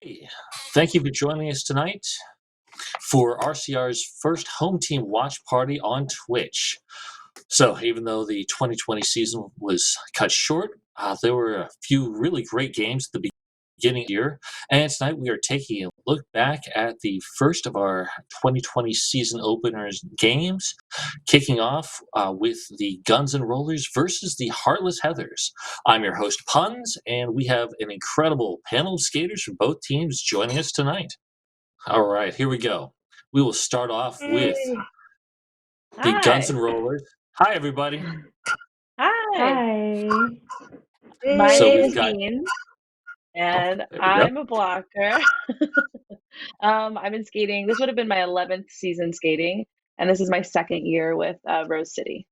Hey, thank you for joining us tonight for RCR's first home team watch party on Twitch. So, even though the 2020 season was cut short, there were a few really great games at the beginning of the year. And tonight we are taking a look back at the first of our 2020 season openers games, kicking off with the Guns and Rollers versus the Heartless Heathers. I'm your host, Puns, and we have an incredible panel of skaters from both teams joining us tonight. All right, here we go. We will start off with Hey. the Guns Hi. and Rollers. Hi, everybody. Hi. Hi. My So name we've is got. Bean, Oh, and there we go. I'm a blocker. I've been skating. This would have been my 11th season skating, and this is my second year with Rose City.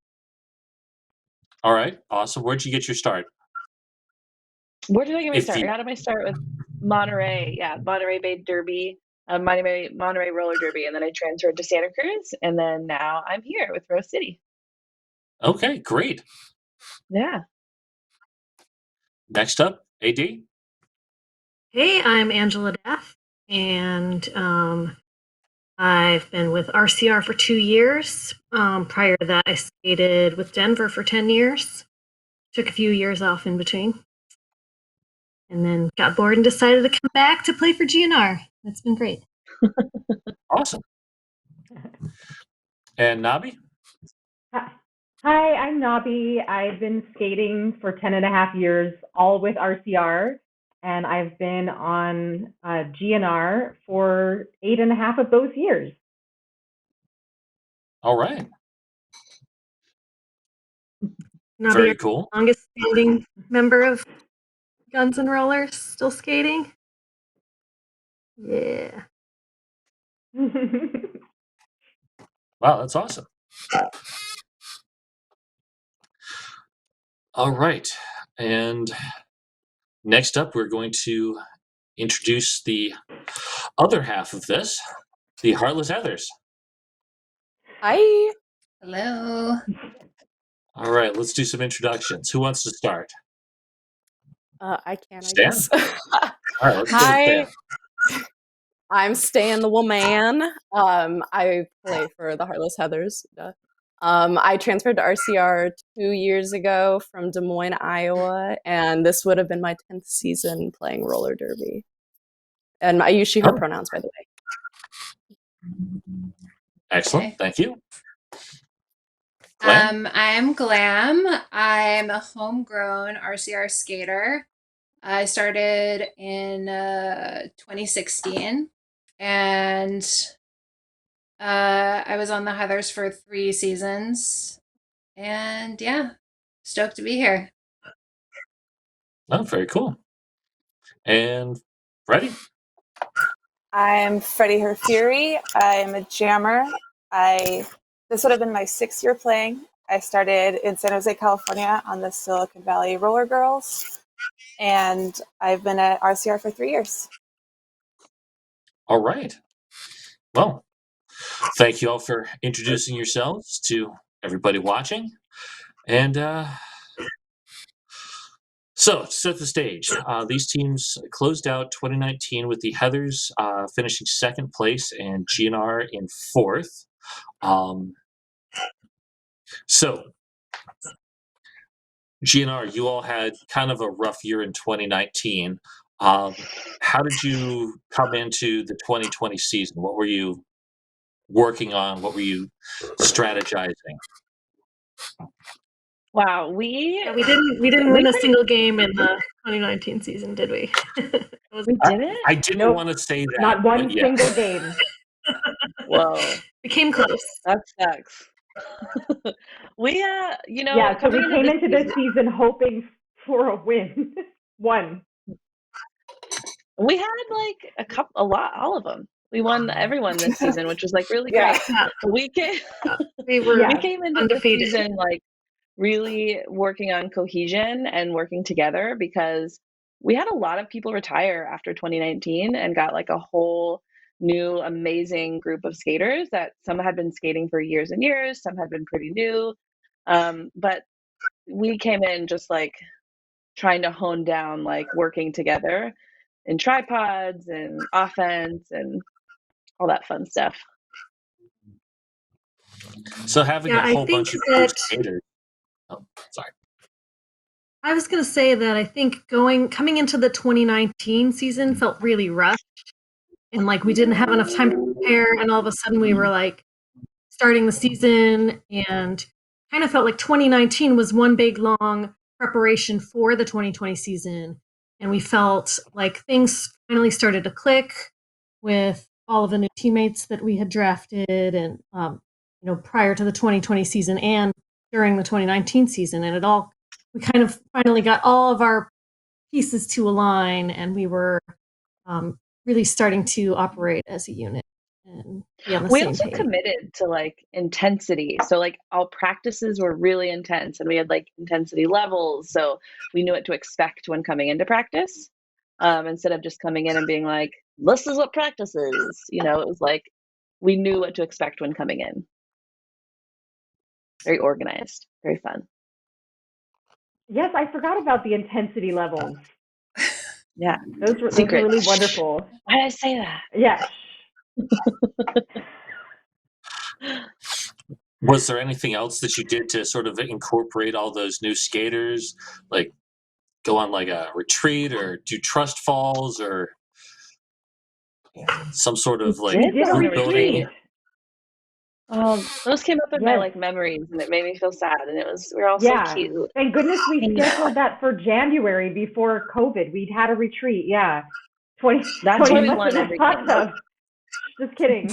All right, awesome. Where'd you get your start? Where did I get my If start? you, I got my start with Monterey. Yeah, Monterey Bay Derby, Monterey Roller Derby, and then I transferred to Santa Cruz, and then now I'm here with Rose City. okay, great. Yeah. Next up, AD. Hey, I'm Angela Daff, and I've been with RCR for 2 years. Prior to that, I skated with Denver for 10 years. Took a few years off in between. And then got bored and decided to come back to play for GNR. It's been great. Awesome. And Nabi? Hi, I'm Nabi. I've been skating for 10 and a half years, all with RCR, and I've been on GNR for 8.5 of those years. All right. Nabi, Very cool. longest standing member of Guns and Rollers, still skating? Yeah. Wow, that's awesome. All right. And next up, we're going to introduce the other half of this, the Heartless Heathers. Hi. Hello. All right, let's do some introductions. Who wants to start? I can, I Stan? guess. All right, let's go Hi. with Stan. I'm Stan the Woman. I play for the Heartless Heathers. I transferred to RCR 2 years ago from Des Moines, Iowa, and this would have been my 10th season playing roller derby. And I use she, her pronouns, by the way. Excellent. Okay. Thank you. Glam? I'm Glam. I'm a homegrown RCR skater. I started in 2016, and I was on the Heathers for 3 seasons. And yeah, stoked to be here. Oh, very cool. And Freddie? I'm Freddie Herfury. I'm a jammer. This would have been my 6th year playing. I started in San Jose, California on the Silicon Valley Roller Girls, and I've been at RCR for 3 years. All right. Well, thank you all for introducing yourselves to everybody watching. And so, to set the stage, these teams closed out 2019 with the Heathers finishing second place and GNR in fourth. So, GNR, you all had kind of a rough year in 2019. How did you come into the 2020 season? What were you working on? What were you strategizing? Wow, We didn't win a single game in the 2019 season, did we? we didn't? I didn't Nope. want to say that. Not one but yes. single game. Whoa, We came close. that sucks. We Yeah, so we coming came into this season, season hoping for a win. One. we had like all of them. We won everyone this season, which was like really Yeah. great. We came, We were Yeah. we came into undefeated. the season like really working on cohesion and working together because we had a lot of people retire after 2019 and got like a whole new amazing group of skaters that some had been skating for years and years, some had been pretty new. But we came in just like trying to hone down like working together in tripods and offense and all that fun stuff. So having Yeah, a I whole think bunch of new that skaters. Oh, sorry. I was going to say that I think coming into the 2019 season felt really rushed, and like we didn't have enough time to prepare, and all of a sudden we were like starting the season, and kind of felt like 2019 was one big long preparation for the 2020 season, and we felt like things finally started to click with all of the new teammates that we had drafted, and prior to the 2020 season and during the 2019 season, and we kind of finally got all of our pieces to align, and we were really starting to operate as a unit and be on the We same also page. committed to like intensity. So like all practices were really intense and we had like intensity levels. So we knew what to expect when coming into practice. Instead of just coming in and being like, this is what practice is. It was like we knew what to expect when coming in. Very organized, very fun. Yes, I forgot about the intensity levels. Yeah. Those were Secret. really wonderful. Why did I say that? Yes. Was there anything else that you did to sort of incorporate all those new skaters, like go on like a retreat or do trust falls or some sort of like We did a group retreat. building? Those came up in my Yes. like memories and it made me feel sad and we were all Yeah. so cute. Thank goodness we I know. scheduled that for January before COVID. We'd had a retreat. Yeah. That's why we 20 won in a every hot game. tub. Just kidding.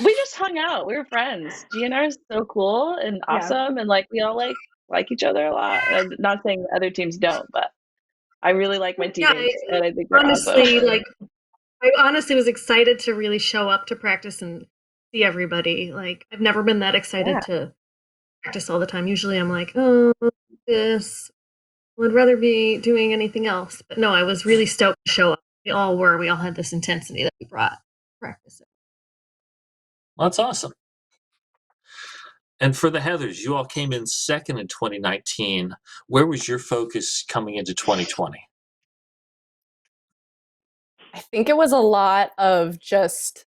We just hung out. We were friends. GNR is so cool and Yeah. awesome, and like we all like each other a lot. I'm not saying other teams don't, but I really like my Yeah, teammates, and I think they're honestly, awesome. I honestly was excited to really show up to practice and see everybody. Like, I've never been that excited Yeah. to practice all the time. Usually I'm like, oh, this. Would rather be doing anything else. But no, I was really stoked to show up. We all were. We all had this intensity that we brought to practice. Well, that's awesome. And for the Heathers, you all came in second in 2019. Where was your focus coming into 2020? I think it was a lot of just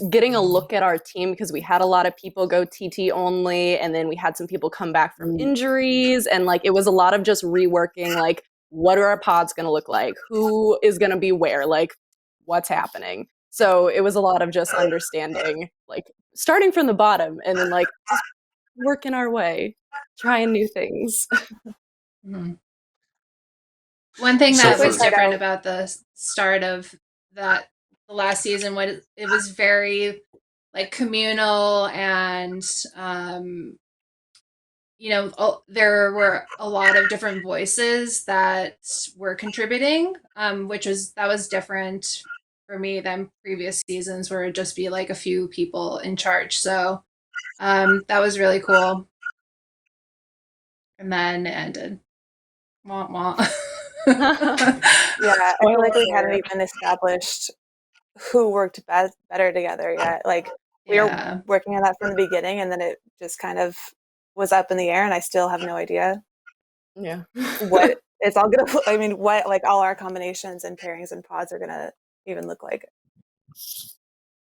getting a look at our team because we had a lot of people go TT only, and then we had some people come back from injuries, and like it was a lot of just reworking like what are our pods going to look like, who is going to be where, like what's happening. So it was a lot of just understanding, like starting from the bottom and then like just working our way, trying new things. Mm-hmm. One thing that was different about the start of the last season was it was very like communal, and there were a lot of different voices that were contributing, that was different for me than previous seasons where it'd just be like a few people in charge. So that was really cool. And then it ended. Wah, wah. Yeah, I feel like we hadn't even established who worked better together yet. Like we were working on that from the beginning, and then it just kind of was up in the air, and I still have no idea. Yeah, what it's all gonna. I mean, what like all our combinations and pairings and pods are gonna even look like.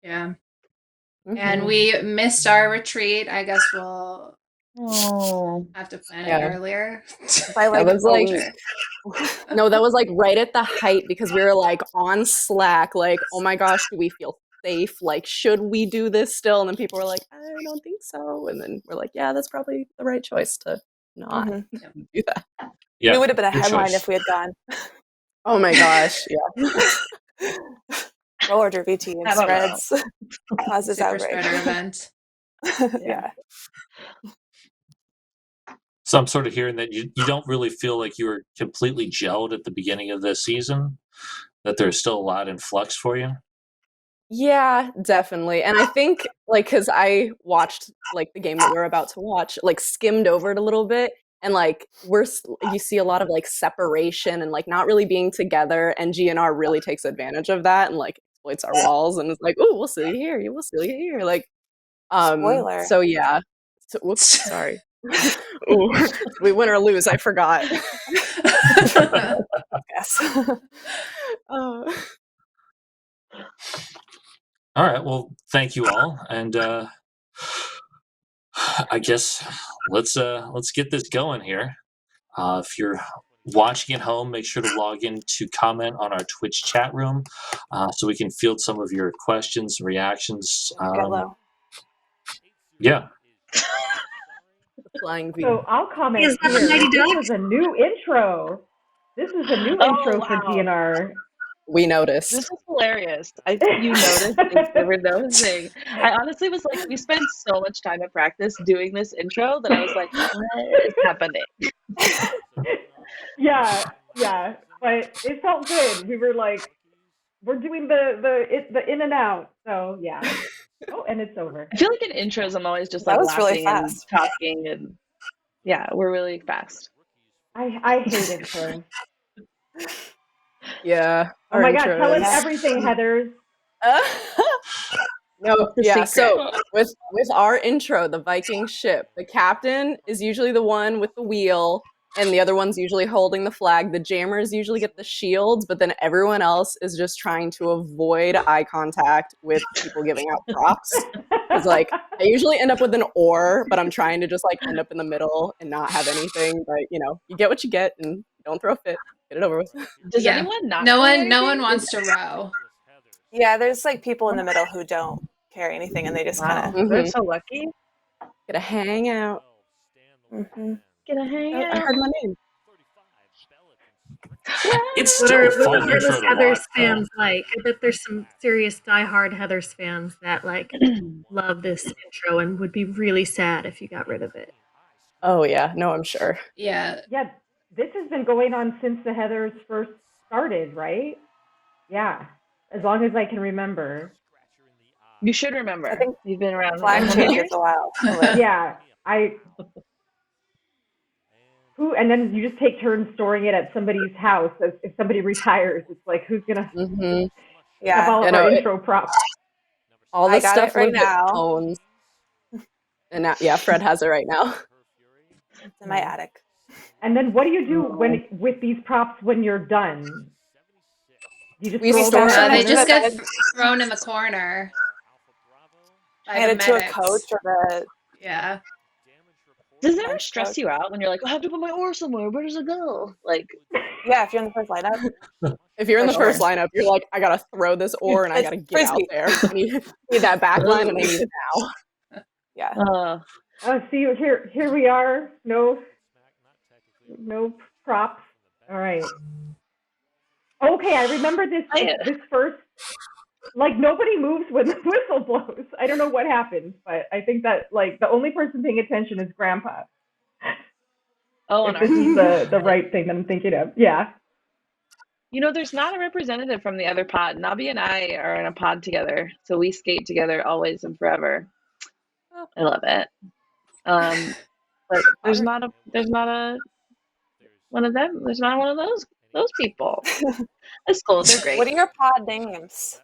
Yeah, and we missed our retreat. I guess we'll have to plan it earlier. By like that was like no, that was like right at the height because we were like on Slack, like, oh my gosh, do we feel safe? Like, should we do this still? And then people were like, I don't think so. And then we're like, yeah, that's probably the right choice to not do that. Yeah, we would have been a headline if we had gone. Oh my gosh, yeah. Roller derby team spreads causes Super outrage. spreader event. Yeah. So I'm sort of hearing that you don't really feel like you were completely gelled at the beginning of the season, that there's still a lot in flux for you? Yeah, definitely. And I think like because I watched like the game that we're about to watch, like skimmed over it a little bit, and like you see a lot of like separation and like not really being together, and GNR really takes advantage of that and like exploits our walls and is like, oh, we'll see you here, you will see you here, like spoiler. So yeah. So, whoops, sorry. Ooh, did we win or lose? I forgot. Yes. Uh, All right. Well, thank you all, and I guess let's get this going here. If you're watching at home, make sure to log in to comment on our Twitch chat room so we can field some of your questions and reactions. Get low. Yeah. flying V. So I'll comment Is that the here. Mighty This Ducks? is a new intro. This is a new Oh, intro for wow. GNR. We noticed. This is hilarious. You noticed things they were noticing. I honestly was like, we spent so much time at practice doing this intro that I was like, what is happening? Yeah, but it felt good. We were like, we're doing the in and out. So yeah. Oh, and it's over. I feel like in intros, I'm always just That like was really laughing and fast. talking, and yeah, we're really fast. I hate intros. Yeah. Oh our my god, tell us intros. everything, Heathers. No, The yeah. secret. So with our intro, the Viking ship, the captain is usually the one with the wheel, and the other one's usually holding the flag. The jammers usually get the shields, but then everyone else is just trying to avoid eye contact with people giving out props. Because like I usually end up with an oar, but I'm trying to just like end up in the middle and not have anything. But you know, you get what you get, and don't throw a fit. Get it over with. Does Yeah. anyone not? No carry one no one anything? wants to row. Yeah, there's like people in the middle who don't carry anything, and they just Wow, kind they're Mhm. so lucky. Get a hangout. of. Mm-hmm. Get a hang I heard my name. It's What still are a fun Heartless intro to Heathers watch, though. fans like? I bet there's some serious diehard Heathers fans that like love this intro and would be really sad if you got rid of it. Oh yeah, no, I'm sure. Yeah. Yeah, this has been going on since the Heathers first started, right? Yeah, as long as I can remember. You should remember. I think You've been around. Flag for changes years. a while. So Yeah, and then you just take turns storing it at somebody's house. If somebody retires, it's like who's gonna Mm-hmm. have yeah, all You of know, our intro props? all I the got stuff it right lives at now. Tones. And now, yeah, Fred has it right now. It's in my attic. And then what do you do with these props when you're done? You just We throw store them them. in They the just corner? get thrown in the corner. By Hand the it to a medics. coach or the Yeah. Does it ever bench stress coach. you out when you're like, I have to put my oar somewhere? Where does it go? Like, Yeah, if you're in the first lineup. If you're in For the first sure. lineup, you're like, I gotta throw this oar and I It's gotta get out frisbee. there. I need that back line and I need it now. Yeah. Oh, see, here we are. No props. All right. Okay, I remember this first. Like nobody moves when the whistle blows. I don't know what happened, but I think that like the only person paying attention is Grandpa. oh, If and this is the right thing that I'm thinking of. Yeah. you know, there's not a representative from the other pod. Nabi and I are in a pod together, so we skate together always and forever. I love it. But there's not a one of them. There's not one of those people. It's cool. They're great. What are your pod names?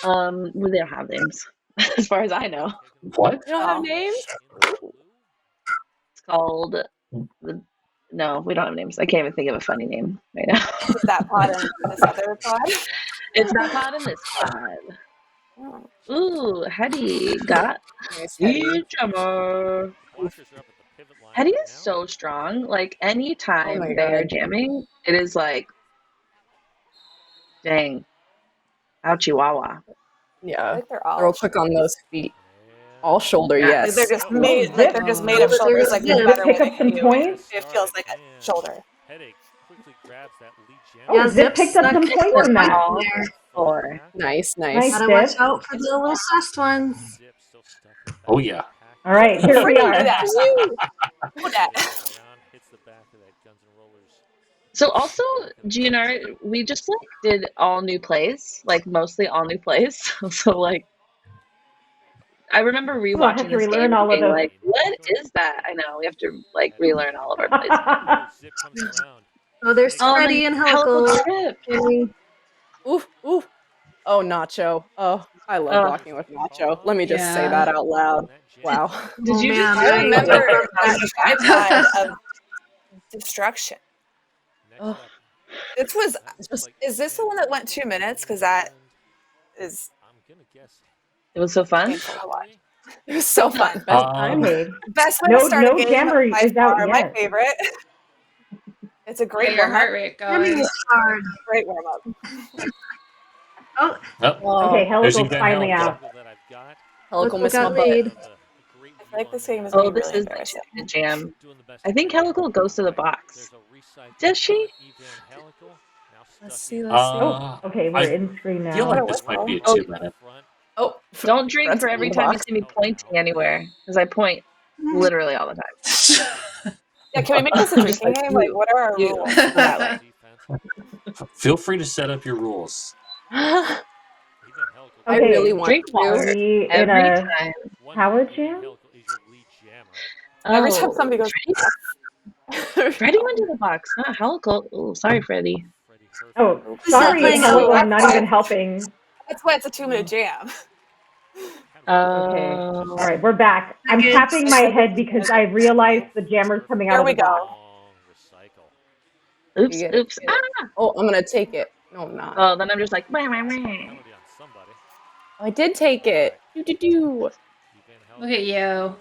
Well, they don't have names, as far as I know. What? You don't have names? It's called No, we don't have names. I can't even think of a funny name right now. Is that pod and this other pod? It's not pod in this pod. Oh, Ooh, Hetty got Nice, Hetty. the jammer. Hetty is so strong. Like anytime Oh my they are God. jamming, it is like, dang, ouchie wawa. I Yeah. think they're Real all. quick on those feet. All shoulder, Yeah. Like yes. they're just made. Like they're just made of Oh, shoulders. Like no Did matter Zip pick where they up hit some you, points? it feels like a shoulder. Oh, Yeah, Zip picked up some snuck points from that. All there. four. Nice, Nice. nice. Gotta watch Zip. out for the little sus ones. Oh yeah. All right, here we Do are. that. Do that. So also, GNR, we just like did all new plays, like mostly all new plays. So like, I remember Oh, I rewatching have to this game relearn and all of being those. like, "What is that?" I know we have to like relearn all of our plays. Oh, there's Freddie and Helical. Trip. Oof, oof. Oh, Nacho. Oh, I love Oh, blocking with Nacho. Let me just say Yeah. that out loud. Wow. did Oh you just man, I say remember that? that tripod of destruction. Oh, This was. just Is this the one that went 2 minutes? Because that is It was so fun. painful to watch. It was so fun. best time. Okay. Best way to start a No game. jammer By is out far, my yet. favorite. It's a Get great your warm up. heart rate jamming going. is hard. Great warm up. Oh, Oh, Okay, Oh, there's Helical's Van finally Helical. out. Helical look missed my got butt. made. I feel like this game is Oh, going to be this really is the embarrassing. jam. I think Helical goes to the box. Does she? Let's see. Let's see. Oh, okay, we're I in screen feel now. like What a this might be a whistle. 2-minute. Oh, Don't drink Fred's for in every the time you box. see me pointing anywhere, because I point literally all the time. Yeah, can we make this a Just drinking like game? Like, you. what are our You. rules? That way. Feel free to set up your rules. I Okay, really want Drink to. are water we in every a time. power jam? Every time Oh, somebody goes, Freddie went to the box, not Helical. Oh, sorry, Freddie. Oh, Who's not sorry, playing Helical, Helical? I'm not even helping. that's why it's a 2-minute jam. Okay. Oh. All right, we're back. I'm Good. tapping my head because I realized the jammer's coming out There of we the box. go. Oops, You get it, oops. you get it. Ah! Oh, I'm gonna take it. No, I'm not. Oh, then I'm just like, meh, meh, meh. I did take it. Do do do. Look at you.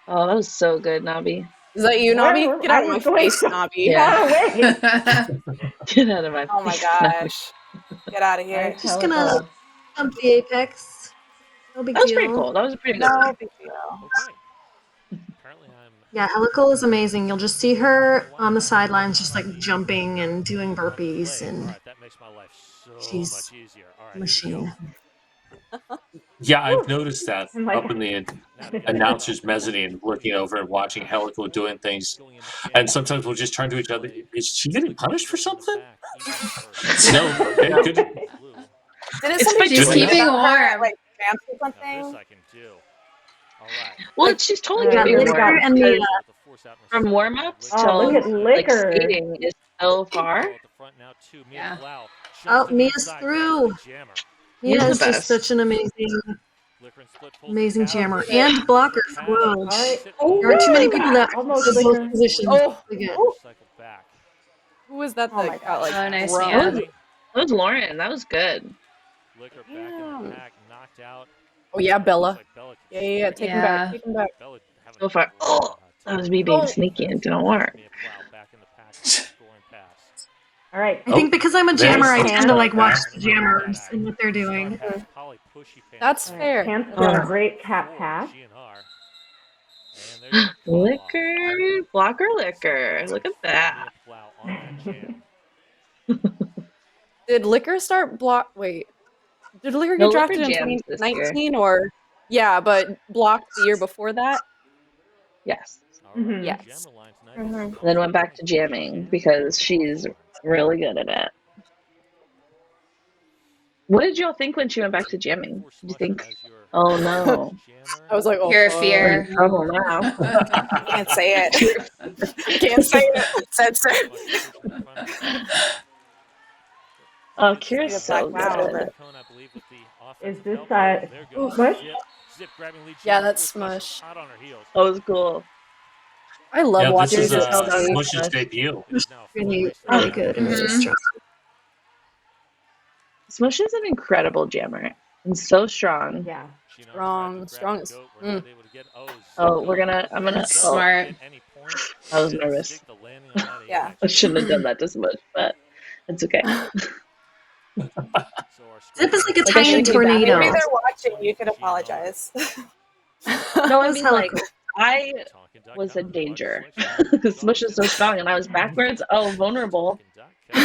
Oh, that was so good, Nabi. Is that you, Nabi? Get out of my face, Nabi. Yeah. Far away. Get out of my Oh my face, Nabi. gosh. Get out of here. Nice Just gonna Helical. jump the apex. No big That was deal. pretty cool. That was a pretty good No one. big deal. Yeah, Helical is amazing. You'll just see her on the sidelines, just like jumping and doing burpees, and she's a machine. Yeah, I've noticed that I'm like- up in the announcer's mezzanine, looking over and watching Helical doing things. And sometimes we'll just turn to each other. Is she getting punished for something? No. Okay, good. Didn't It's somebody by just keeping tweet warm. about her, like dance or something? Well, she's totally Yeah, keeping we warm. got- and the because from warm ups Oh, till look at like Liquor. skating is so far. Yeah. oh, Mia's through. Mia Mia's the is just best. such an amazing jammer and blocker as well. All right. There are too many people that Almost do Liquor. both positions. Oh. really good. Who was that? Oh my That got like Oh, nice, thrown? Mia. That was Lauren. That was good. Damn. Oh yeah, Bella. Yeah. Take him Yeah. back. Take him back. So far. Oh, that was me being sneaky and it didn't work. All right. I think because I'm a there's jammer, I the tend to like watch pass. the jammers and what they're doing. That's All fair. right. Chance got a great cat pass. Liquor, blocker liquor. Look at that. Did Liquor start block? Wait, did Liquor No, get Liquor drafted in jams this year. 2019 or? Yeah, but blocked the year before that. Yes. Mhm. Yes. And then went back to jamming because she's really good at it. What did y'all think when she went back to jamming? Did you think, oh no, I was like, oh, Pure fuck. we're in fear. trouble now? Can't say it. Can't say it. Censor. Oh, Kira's so Black good. over. Is this Oof. Smush? Yeah, that's Smush. That was cool. I love Yeah, this watching is this stuff. Smush's debut. Really Oh. good. And Mhm. really strong. Smush is an incredible jammer and so strong. Yeah. Strong as. Oh, I'm gonna. That's Oh, smart. I was nervous. Yeah. I shouldn't have done that to Smush, but it's okay. Zip is like a Like, I tiny should've been back. tornado. Maybe they're watching. You could apologize. No, I That's mean hella like cool. I was in danger. Smush is so strong, and I was backwards. Oh, vulnerable. All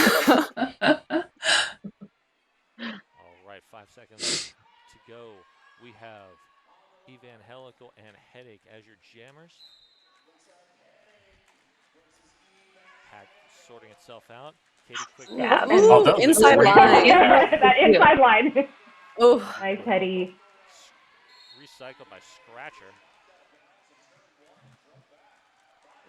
right, 5 seconds to go. We have Evan Helical and Headache as your jammers. Pack sorting itself out. Katie quick. Yeah. Oh, that was Inside great. line. That inside line. Oh, Nice, Hetty. Recycled by Scratcher.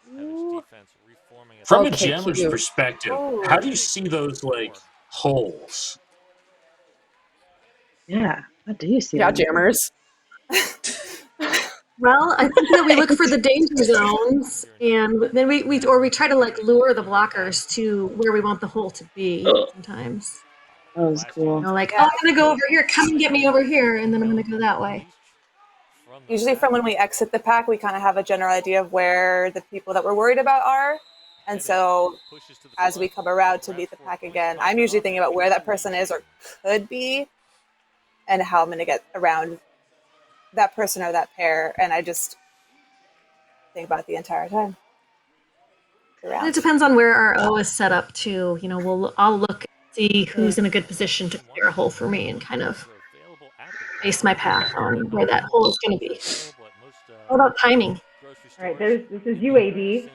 Defense reforming from a Okay, jammer's cute. perspective, Oh. how do you see those like holes? Yeah. What do you see? Yeah, on there? jammers. Well, I think that we look for the danger zones, and then we try to like lure the blockers to where we want the hole to be. Sometimes, That was cool. like, Yeah. oh, I'm gonna go over here. Come and get me over here, and then I'm gonna go that way. Usually from when we exit the pack, we kind of have a general idea of where the people that we're worried about are. And so as we come around to meet the pack again, I'm usually thinking about where that person is or could be and how I'm going to get around that person or that pair. And I just think about it the entire time. And it depends on where our O is set up too. You know, I'll look and see who's in a good position to clear a hole for me, and kind of base my path on where that hole is going to be. What about timing? All right, this is UAB.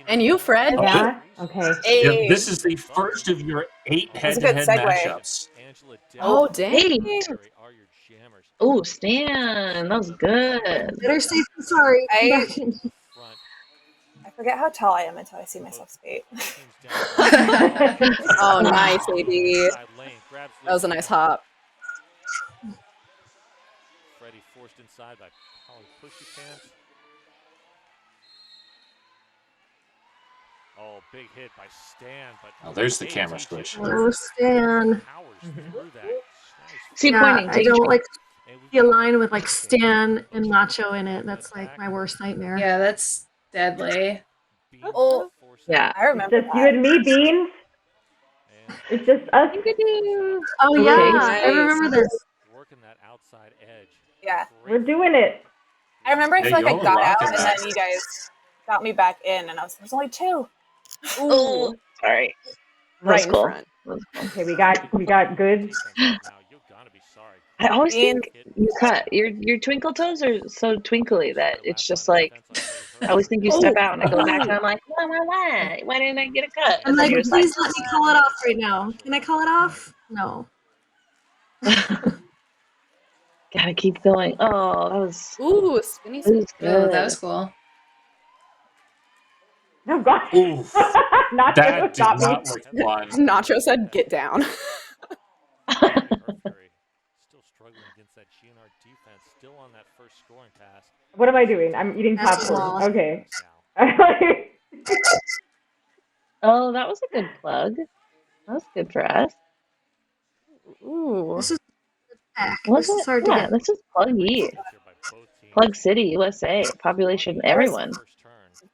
And you, Fred. Yeah. Okay. Hey. Yep, this is the first of your 8 That's a good head-to-head segue. matchups. Oh, dang. Oh, Stan, that was good. Better safe than sorry. I forget how tall I am until I see myself skate. Oh, nice, AD. That was a nice hop. Freddie forced inside by Polly Pushy Pants. Oh, big hit by Stan, but Oh, there's the camera squish. Oh, Stan. See, Yeah, pointing. I Take a don't like be aligned with like Stan and Nacho in it. That's like my worst nightmare. Yeah, that's deadly. Oh, Yeah. I remember It's just that. you and me, Beans. It's just us. Oh Okay, yeah, nice. I remember this. Working that outside edge. Yeah. We're doing it. I remember I Yeah, feel like I you're got out rocking and that. then you guys got me back in and there's only 2. Oh, sorry. Right in cool. front. Okay, we got good. Now you're gonna be sorry. I always Bean. think you cut your twinkle toes are so twinkly that it's just like I always think you step out and I go back and I'm like, why didn't I get a cut? I'm And then like, you're just please let me call it off right now. Can I call it off? No. gotta keep going. Oh, that was Ooh, spinny. good. Oh, that was cool. Oh gosh. Oof. Not That did got me. not look fun. Nacho said, "Get down." Herfury still struggling against that GNR defense, still on that first scoring pass. What am I doing? I'm eating That's popcorn. small. Okay. Oh, that was a good plug. That was good for us. Ooh. This is heck. Was This is it? hard to Yeah, get. this is Plug E. Plug City, USA. Population, everyone.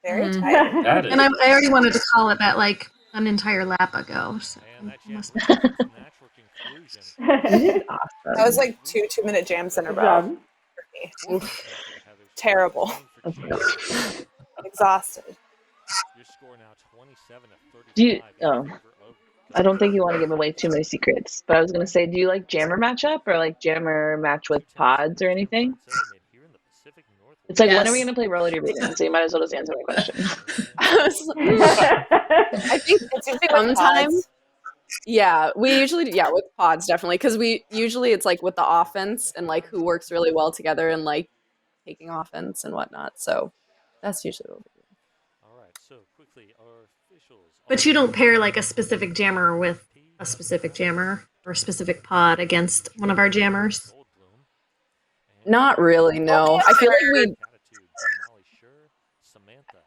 Very Mhm. tight. That is. And I already wanted to call it that like an entire lap ago. So must be- You did awesome. That was like 2 2-minute jams in a Good row job. for me. Terrible. Exhausted. Your score now 27 to 35. Do you? Oh, I don't think you want to give away too many secrets. But I was gonna say, do you like jammer matchup or like jammer match with pods or anything? It's like, when are we Yes. gonna play roller derby? So you might as well just answer my question. I think It's usually with sometimes. pods. Yeah, we usually with pods definitely because we usually it's like with the offense and like who works really well together and like taking offense and whatnot. So that's usually what we do. All right, so quickly, our officials. But you don't pair like a specific jammer with a specific jammer or a specific pod against one of our jammers. Not really, no.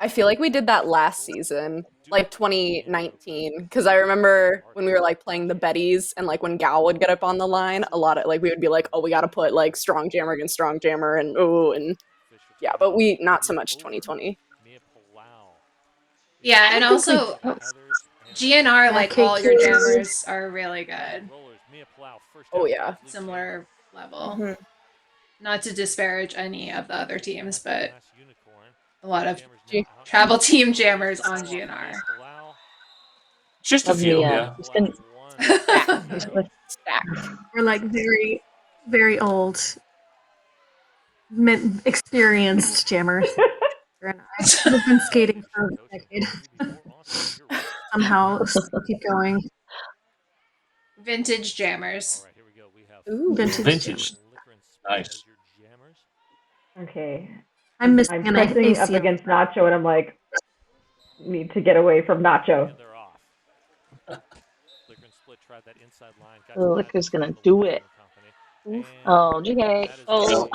I feel like we did that last season, like 2019, because I remember when we were like playing the Betties and like when Gal would get up on the line, a lot of like we would be like, oh, we got to put like strong jammer against strong jammer and yeah, but we not so much 2020. Yeah, and also GNR, like all your KK. jammers are really good. Oh yeah. Similar level. Mhm. Not to disparage any of the other teams, but a lot of G- travel team jammers on GNR. Just a Love few, the, yeah. just gonna- We're like very, very old, experienced jammers. And I've been skating for a decade. Somehow still keep going. Vintage jammers. Ooh. Vintage. Nice. Okay. I'm missing I'm an pressing up ACL. against Nacho, and I'm like, need to get away from Nacho. The Liquor's gonna do it. Oh, GK. Oh.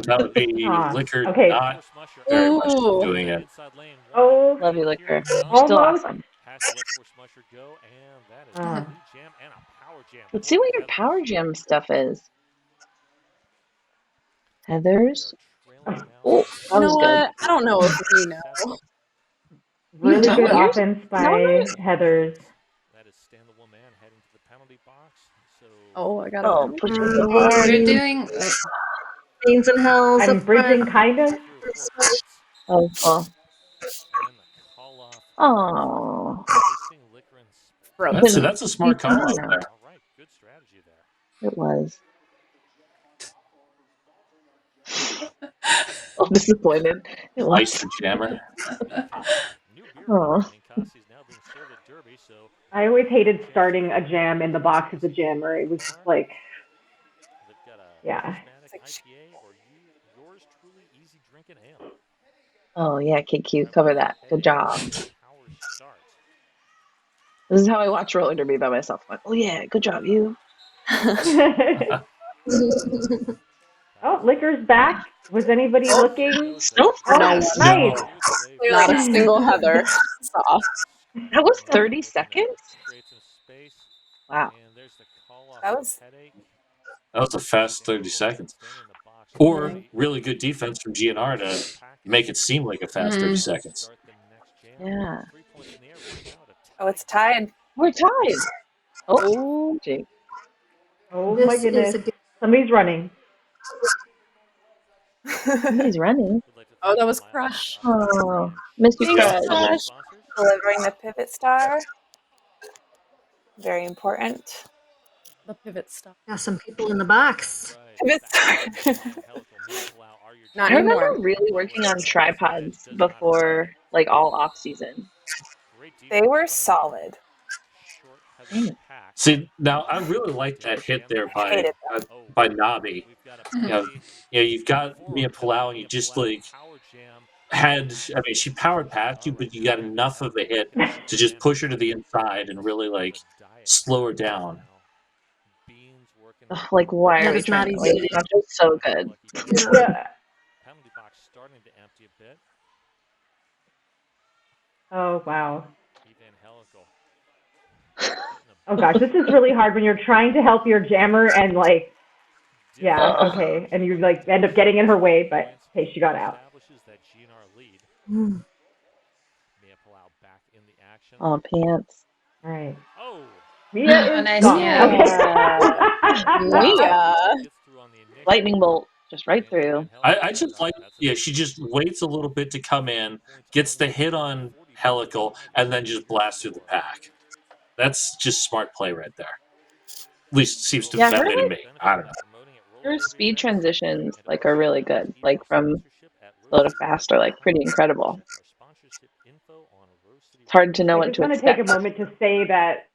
That would be Liquor okay. not very much Ooh. doing it. Oh, Love you, Liquor. You're still almost. awesome. Has to let Force Musher go, and that is Uh. a lead jam and a power jam. Let's see what your power jam stuff is. Heathers. Oh, that You was know good. what? I don't know if we know. Really don't? good Yours- offense by Not- Heathers. That is Stan the Woman heading to the penalty box. So Oh, I got Oh, it. push it so hard. We're doing. Chains and Hells I'm up bridging, front. kind of. Oh, well. and the call off. Oh. Placing Liquor in space. That's a smart call out there. All right, good strategy there. It was. Oh, disappointed. It was. Ice Jammer. New beer Oh. Ninkasi's now being served at Derby, so I always hated starting a jam in the box as a jammer. It was just like, they've got a yeah. charismatic IPA or yours truly easy drinking ale. Oh, yeah, KQ, cover that. Good job. Power start. This is how I watch roller derby by myself. I'm like, oh, yeah, good job, you. Oh, Liquor's back. Was anybody looking? So Oh, fast. nice. Not a single Heather saw. That was 30 seconds? Creates some space. Wow. And there's the call off That was headache. That was a fast 30 seconds. Or really good defense from GNR to make it seem like a fast 30 seconds. Yeah. oh, it's tied. We're tied. Oh, gee. Oh This my is goodness. a good. Somebody's running. Somebody's running. Oh, that was Crush. Oh, Mr. Thanks, Crush. Crush. Delivering the pivot star. Very important. The pivot stuff. Got some people in the box. Pivot star. Not I remember anymore. really working on tripods before, like, all off season. They were solid. See, now I really like that hit there Hated by Nabi. You've got Mia Palau, and you just like she powered past you, but you got enough of a hit to just push her to the inside and really like slow her down. Ugh, like, why That are we was not trying to, easy like, to do. Nacho's so good. Yeah. Penalty box starting to empty a bit. Oh, wow. Evangelical. Oh, gosh. This is really hard when you're trying to help your jammer and, like, yeah, okay. And you, like, end up getting in her way, but, hey, she got out. Establishes that GNR lead. Mm. Mia Palau back in the action. Oh, pants. All right. Oh. Mia is nice, gone. Mia. Okay. Mia. Lightning bolt. Just right through. I just like, she just waits a little bit to come in, gets the hit on Helical, and then just blasts through the pack. That's just smart play right there. At least seems to Yeah, that her, way to like, me. I don't know. her speed transitions, like, are really good. Like, from slow to fast are, like, pretty incredible. It's hard to know I what just to want to take expect. a moment to say that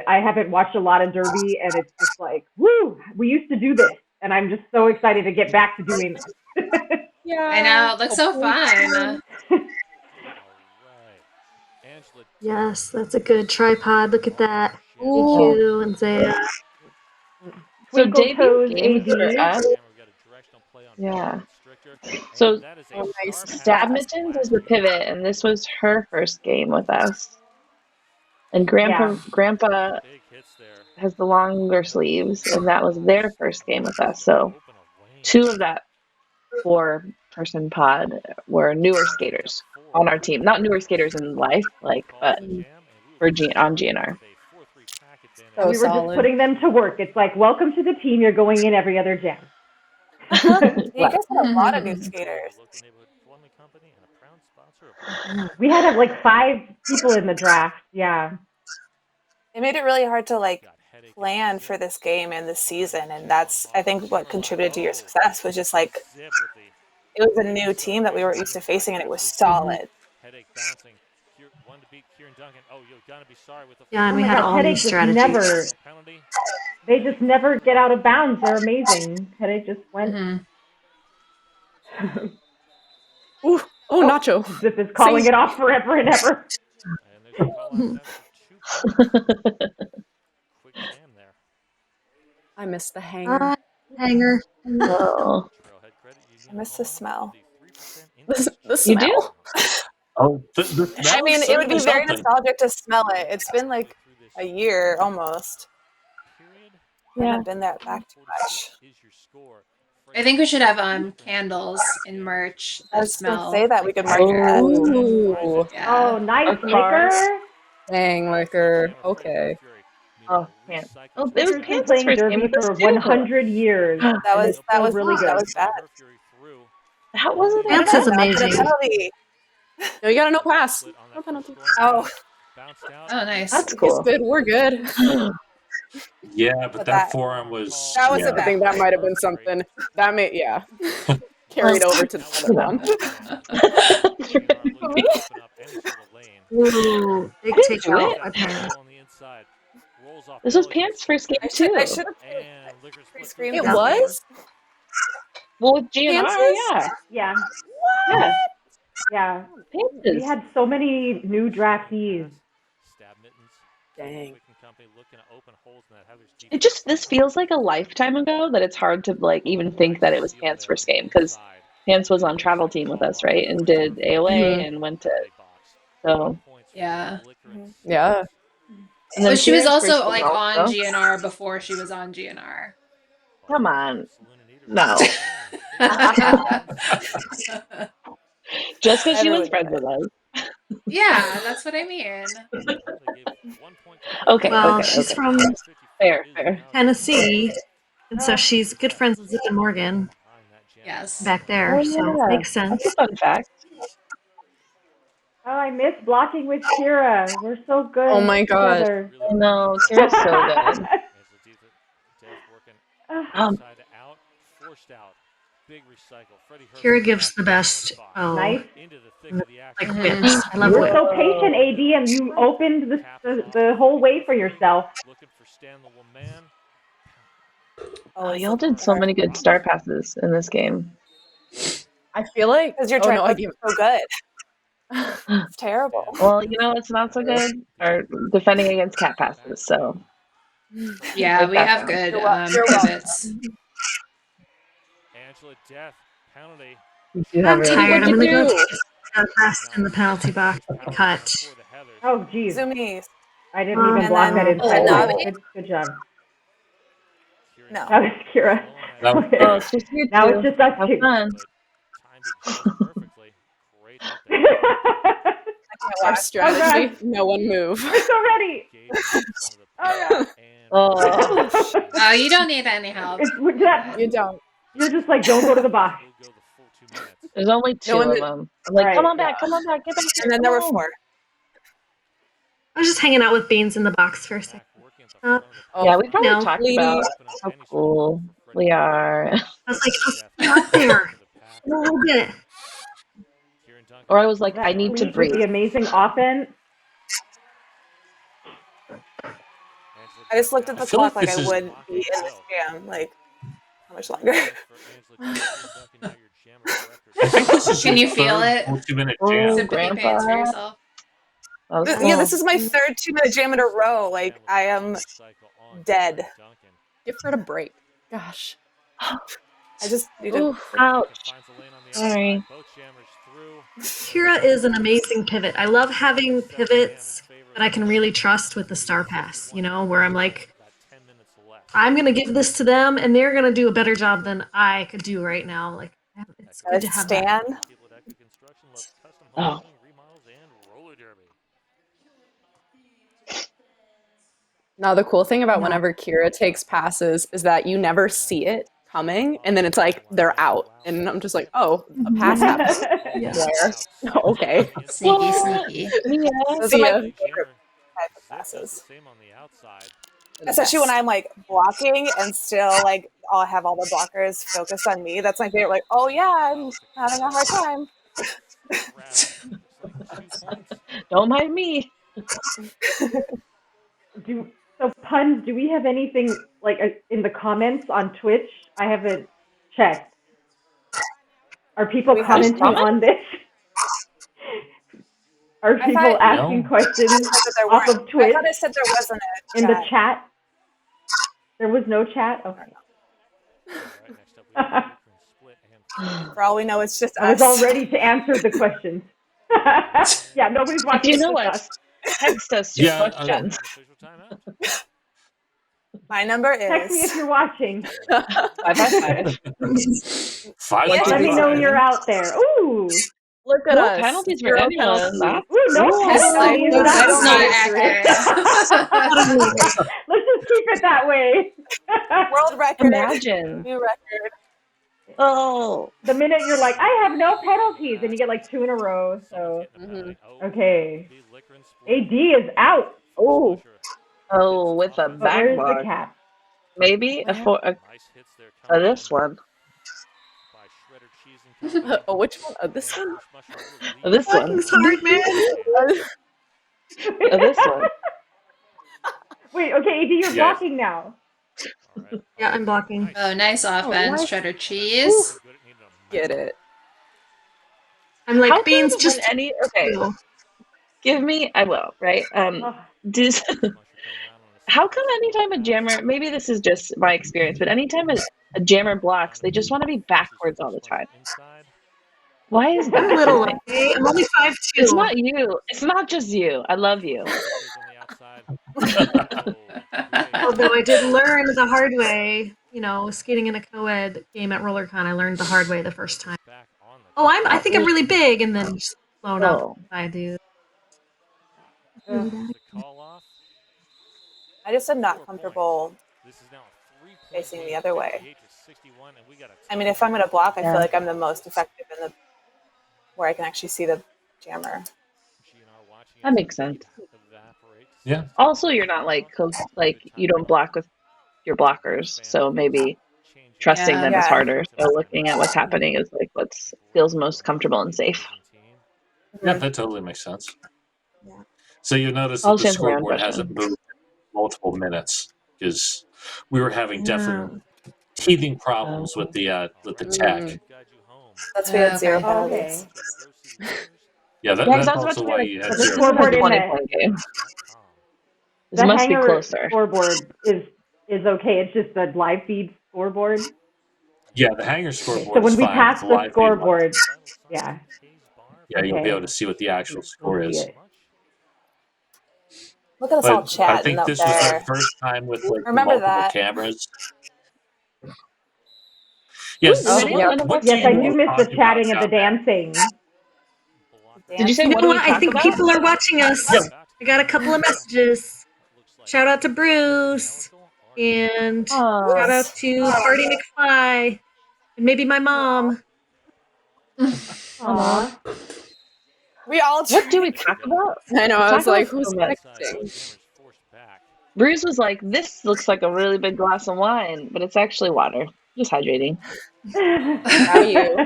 I haven't watched a lot of Derby, and it's just like, woo, we used to do this, and I'm just so excited to get back to doing this. Yeah. I know. It looks so fun. Yes, that's a good tripod. Look at that. Ooh. EQ and Zaya. So Twinkle debut Toes games for AD. us. Yeah. So Oh, nice. Stab Mittens is the pivot, and this was her first game with us. And Grandpa has the longer sleeves, and that was their first game with us. So 2 of that 4-person pod were newer skaters on our team. Not newer skaters in life, like, but on GNR. So We were solid. just putting them to work. It's like, welcome to the team. You're going in every other jam. You guys had a lot of new skaters. We had like 5 people in the draft. Yeah. It made it really hard to, like, plan for this game and this season, and that's, I think, what contributed to your success was just, like, it was a new team that we weren't used to facing, and it was solid. Yeah, and Oh we my had gosh, all new Headache just strategies. they just never get out of bounds. They're amazing. Headache just went. Ooh. Oh, Nacho. Zip is calling it off forever and ever. And there's a call out for 2 points. Quick jam there. I miss the hanger. Hanger. Oh. Trailhead credit union I miss the smell. of the 3% The interest You smell. do? Oh, the I smell mean, is it would be certainly very something. nostalgic to smell it. It's been like a year almost. I Yeah. haven't been there back too much. I think we should have candles in merch I that was gonna smell. say that we could market that. Ooh. Yeah. Oh, nice Or cars. liquor. Dang, liquor. Okay. Oh, man. Oh, it was Liquor's been Pants' playing first game Derby with us for too. 100 years. That and was it's still really good. that was bad. That wasn't Pants bad. is Not for the amazing. penalty. No, you got a no pass. No penalty. Oh, Oh, nice. That's It's cool. good. We're good. Yeah, but But that forearm was. that was yeah. a I bad think that play. might have been something. That may, yeah. Carried over to the other one. Ooh, big I didn't do takeout it. by Pants. This was Pants' first game I too. should have pre-screened It this was? Well, with GNR, Pants' yeah. Yeah, Yeah. yeah. Pants We is. had so many new draftees. Dang. It just, this feels like a lifetime ago that it's hard to like even think that it was Pants' first game because Pants was on travel team with us, right? And did AOA and went to, so. Yeah. Yeah. And then But she was Kieran's also first game like on also. GNR before she was on GNR. Come on. No. Just because she was friends with us. Yeah, that's what I mean. Okay, Well, okay, she's okay. from Fair. Tennessee, and so she's good friends with Zip and Morgan Yes. back there. Oh, So yeah. makes sense. That's a fun fact. Oh, I miss blocking with Kira. We're so good Oh my God. together. I know. Kira's so good. Kira gives the best. Nice. Like whips. I You love were whips. so patient, AD, and you opened the whole way for yourself. Oh, y'all did so many good star passes in this game. I feel like. Because your Oh, track no, I was gave. so good. It's terrible. Well, you know, it's not so good. Or defending against cat passes, so. Yeah, Write we that have down. good You're welcome. pivots. You do have I'm really tired. good I'm gonna go do? take a rest in the penalty box. Cut. Oh, geez. Zoomies. I didn't even And block then that inside line. Nabi? Good job. No. That was Kira. That- Okay. Oh, it's just you Now two. it's just us Have two. fun. Our Oh, strategy. God. No one move. We're so ready. Oh, Oh, God. You don't need any help. You don't. You're just like, don't go to the box. there's only two one of that- them. I'm like, Right, come on yeah. back, get back. And then there were come on. 4. I was just hanging out with Beans in the box for a second. Oh, Yeah, we probably no. talked please. about how cool we are. I was like, I'll stay out there. We'll get it. Or I was like, That I need to fleet with breathe. the amazing offense. I just looked at the I feel clock like like this I is- would be in this jam. Like, how much longer? I think this is Can your you feel third it? 2-minute Oh, jam. Sympathy Grandpa. pants for yourself. That was Yeah, cool. this is my third 2-minute jam in a row. Like, I am dead. Give her a break. Gosh. I just need to. Ooh, ouch. Sorry. Kira is an amazing pivot. I love having pivots that I can really trust with the star pass, you know, where I'm like, I'm going to give this to them and they're going to do a better job than I could do right now. Like, it's good to have that. Stan. Oh. Now, the cool thing about No. whenever Kira takes passes is that you never see it coming, and then it's like they're out. And I'm just like, oh, a pass happens. Yes. Where? Okay. Sneaky, sneaky. Yeah. Those See are my ya. favorite type of passes. Especially when I'm like blocking and still like I'll have all the blockers focused on me. That's my favorite. Like, oh yeah, I'm having a hard time. Don't mind me. So puns, do we have anything like in the comments on Twitch? I haven't checked. Are people We have commenting comments? on this? Are I people thought- asking No. questions Said that there off weren't. of Twitch I thought it said there wasn't a in the chat. chat? There was no chat? Okay. All right, next up we have Luke and Split and For all we know, it's just I was us. all ready to answer the questions. Yeah, nobody's If watching. you It's know just us, text us your Yeah, questions. official timeout. My number Text me if is you're watching. 555. 5 Yeah, Let me know five. you're out there. Ooh, Look at No us. penalties for Zero anyone. penalties. That's ooh, no cool. penalties. I That's don't not nice. accurate. Let's just keep it that way. world record. Imagine. New record. Oh, The minute you're like, I have no penalties, and you get like 2 in a row. Someone's So, getting a penalty. okay. Be Liquor and Split. AD is out. Oh, oh, with a But where's the backbone. cat? Maybe What a Nice hits there this one. by Shredded Cheese and Company. oh, which one? Oh, this one? This one. Blocking's hard, man. This one. Wait, okay, AD, you're Yes. blocking now. Yeah, I'm blocking. Oh, nice offense, nice. cheddar cheese. Get it. I'm like, How Beans, come just when any okay, chill. give me I will, right? Ugh. Does how come anytime a jammer, maybe this is just my experience, but anytime a jammer blocks, they just want to be backwards all the time. Why is I'm that? little, Excuse me. okay? I'm only 5'2". It's not you. It's not just you. I love you. Although I did learn the hard way, you know, skating in a co-ed game at RollerCon, I learned the hard way the first time. Oh, I think I'm really big, and then just blown up. Oh. I do. Ugh. I just am not comfortable facing the other way. I mean, if I'm going to block, I feel like I'm the most effective in the where I can actually see the jammer. That makes sense. Yeah. Also, you're not like you don't block with your blockers, so maybe trusting them is Yeah. harder. So looking at what's happening is like what feels most comfortable and safe. Yeah, that totally makes sense. Yeah. So you notice I'll that the change my own scoreboard hasn't question. moved in multiple minutes because we were having definite teething problems with the tech. That's we had zero Okay. penalties. Okay. Yeah, Yeah, because that's I was about also to be why like, you so had this The is zero. a scoreboard in 20-point game. This The must be hanger closer. scoreboard is okay. It's just the live feed scoreboard. Yeah, the hanger Okay, scoreboard so when is we fine. pass The the live feed, scoreboard, yeah, yeah, you'll be okay. able to see what the actual We'll score see is. it. Look at us all But I chatting think up this was our there. first time with like Remember multiple that. cameras. Yes. Oh, So yeah. what Yes, do I you do all miss the talk about chatting and the down there? dancing. Did you say You what know do we what? I talk think about? people are watching us. Yeah. I got a couple of messages. Shout out to Bruce. And shout out to Hardy McFly. And maybe my mom. Aw. We all What do we tried. talk about? I know. I Talk was like, about who's so much. texting? Bruce was like, "This looks like a really big glass of wine, but it's actually water. Just hydrating. How you?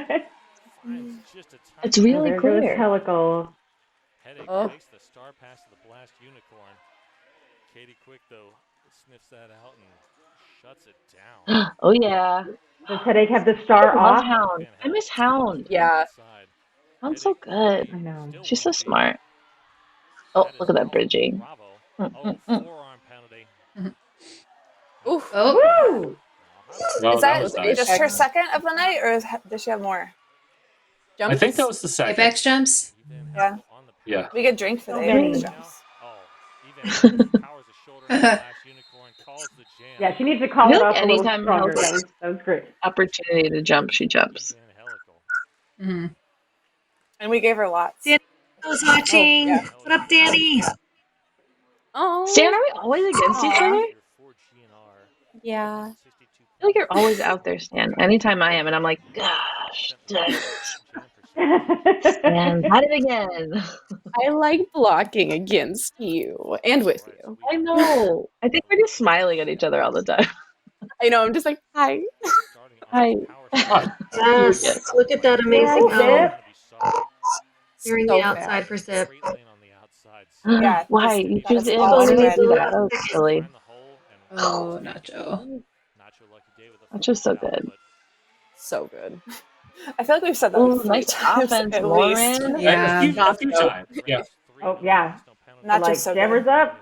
It's Oh, really there goes clear." Helical. Oh. Makes the star pass to the blast unicorn. Katie Quick though sniffs that out and shuts it down. Oh yeah. Does Headache have the star I love off? Hound. I miss Hound. Yeah. Hound's so good. I know. She's so smart. Oh, look at that bridging. Forearm penalty. Oof. Oh, Woo! Well, Is that that was just nice. her second of the night, or does she have more? I think that was the second. apex jumps. Yeah. Yeah. We get drink for the many. Apex jumps. Yeah, she needs to call I it feel off like a little anytime stronger. Helical That was great. opportunity to jump, she jumps. Hmm. And we gave her lots. Danny was watching. yeah. What up, Danny? Oh. Stan, are we always against each other? Yeah. I feel like you're always out there, Stan. Anytime I am, and I'm like, gosh, dang it. Stan, got it again. I like blocking against you and with you. I know. I think we're just smiling at each other all the time. I know. I'm just like, hi. Hi. Yes. Look at that amazing Yeah, elf. Hearing So the outside for Zip. Yeah, Why? just- You that choose is it. all Why did you red. do that? That was silly. Oh, Nacho. Nacho's so good. So good. I feel like we've said that Ooh, 3 nice times offense, at Lauren. least. Yeah. A few times. Yeah. Oh, yeah. Not Like, just so jammers good. up.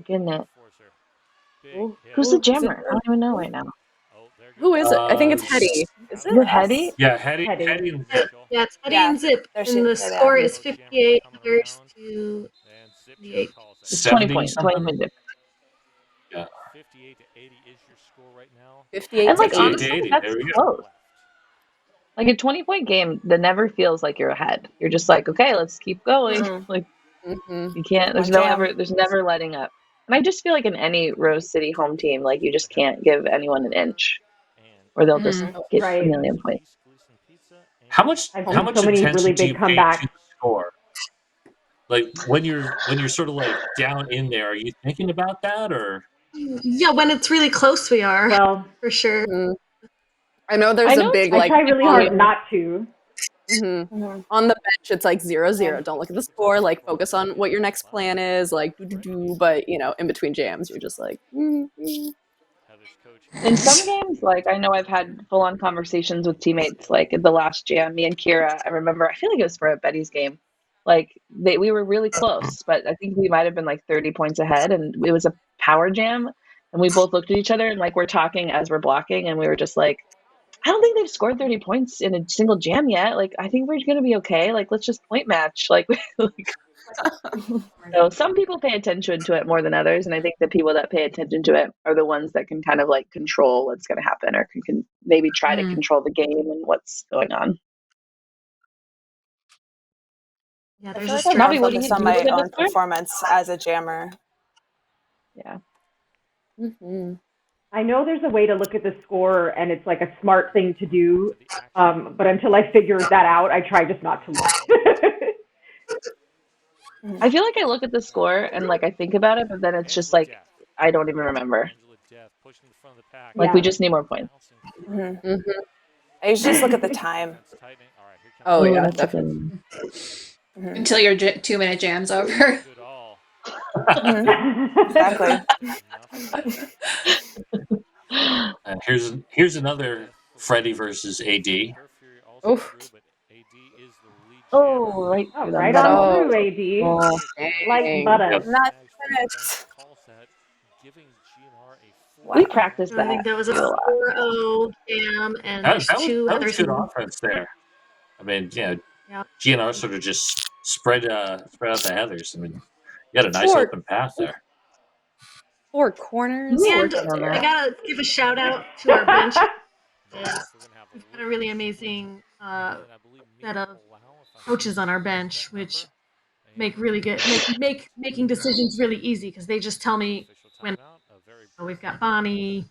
Forgetting it. Enforcer. Ooh, Big hit. Who's the ooh, is it- jammer? I don't even know right now. Oh, there Who goes is it? I think it's Uh, Hetty. Is Is it it? Hetty? Yeah, Hetty Hetty. and Zip. Yeah, it's Teddy Yeah, and Zip, there and the they are. score is Both jammers 58 coming years around, to and Zip just 58. calls it. It's 20 70 points. 20 something. points. Yeah. 58 to 80 is your score right now. 58 And to like 58 80. to honestly, 80. that's There we go. close. Left. Like a 20-point game that never feels like you're ahead. You're just like, okay, let's keep going. Mm-mm. Like Mm-hmm. you can't. One jam. There's never letting up. And I just feel like in any Rose City home team, like you just can't give anyone an inch, or they'll just Mhm. get Right. a million points. How much I've how seen much so many attention really do you big pay to comebacks. the score? Like when you're sort of like down in there, are you thinking about that or? Yeah, when it's really close, we are Well, for sure. Mhm. I know there's I a know big I like try really hard not to. Mhm. On the bench, it's like 0-0. Don't look at the score. Like focus on what your next plan is. Like do. But in between jams, you're just like. Heather's coach. in some games, like I know I've had full on conversations with teammates. Like in the last jam, me and Kira, I remember. I feel like it was for a Betty's game. Like we were really close, but I think we might have been like 30 points ahead, and it was a power jam. And we both looked at each other and like we're talking as we're blocking, and we were just like, I don't think they've scored 30 points in a single jam yet. Like, I think we're going to be okay. Like, let's just point match. Like, so some people pay attention to it more than others. And I think the people that pay attention to it are the ones that can kind of like control what's going to happen or can maybe try to control the game and what's going on. Yeah, I there's feel a like I'm Nabi, more what do you focused on do my with own this one? performance as a jammer. Yeah. Mm-hmm. I know there's a way to look at the score, and it's like a smart thing to do. But until I figure that out, I try just not to look. I feel like I look at the score and like I think about it, but then it's just like I don't even remember. Like we Yeah. just need more points. I usually just look at the time. Oh yeah, that's a definitely. Mhm. Until your 2-minute jam's over. Exactly. And here's another Freddie versus AD. Oof. Oh, right. Oh, through the right middle. on through, AD. Oh, Like dang. butter. Yep. Not finished. We Wow. practiced I think that. that was a 4-0 jam, and That, there's that was two that was others. good offense there. I mean, Yeah. GNR sort of just spread out the Heathers. I mean, you got a nice Four. open path there. 4 corners. Ooh, And working on I that. gotta give a shout out to our bench. We've got a really amazing set of coaches on our bench, which make really good making decisions really easy because they just tell me when we've got Bonnie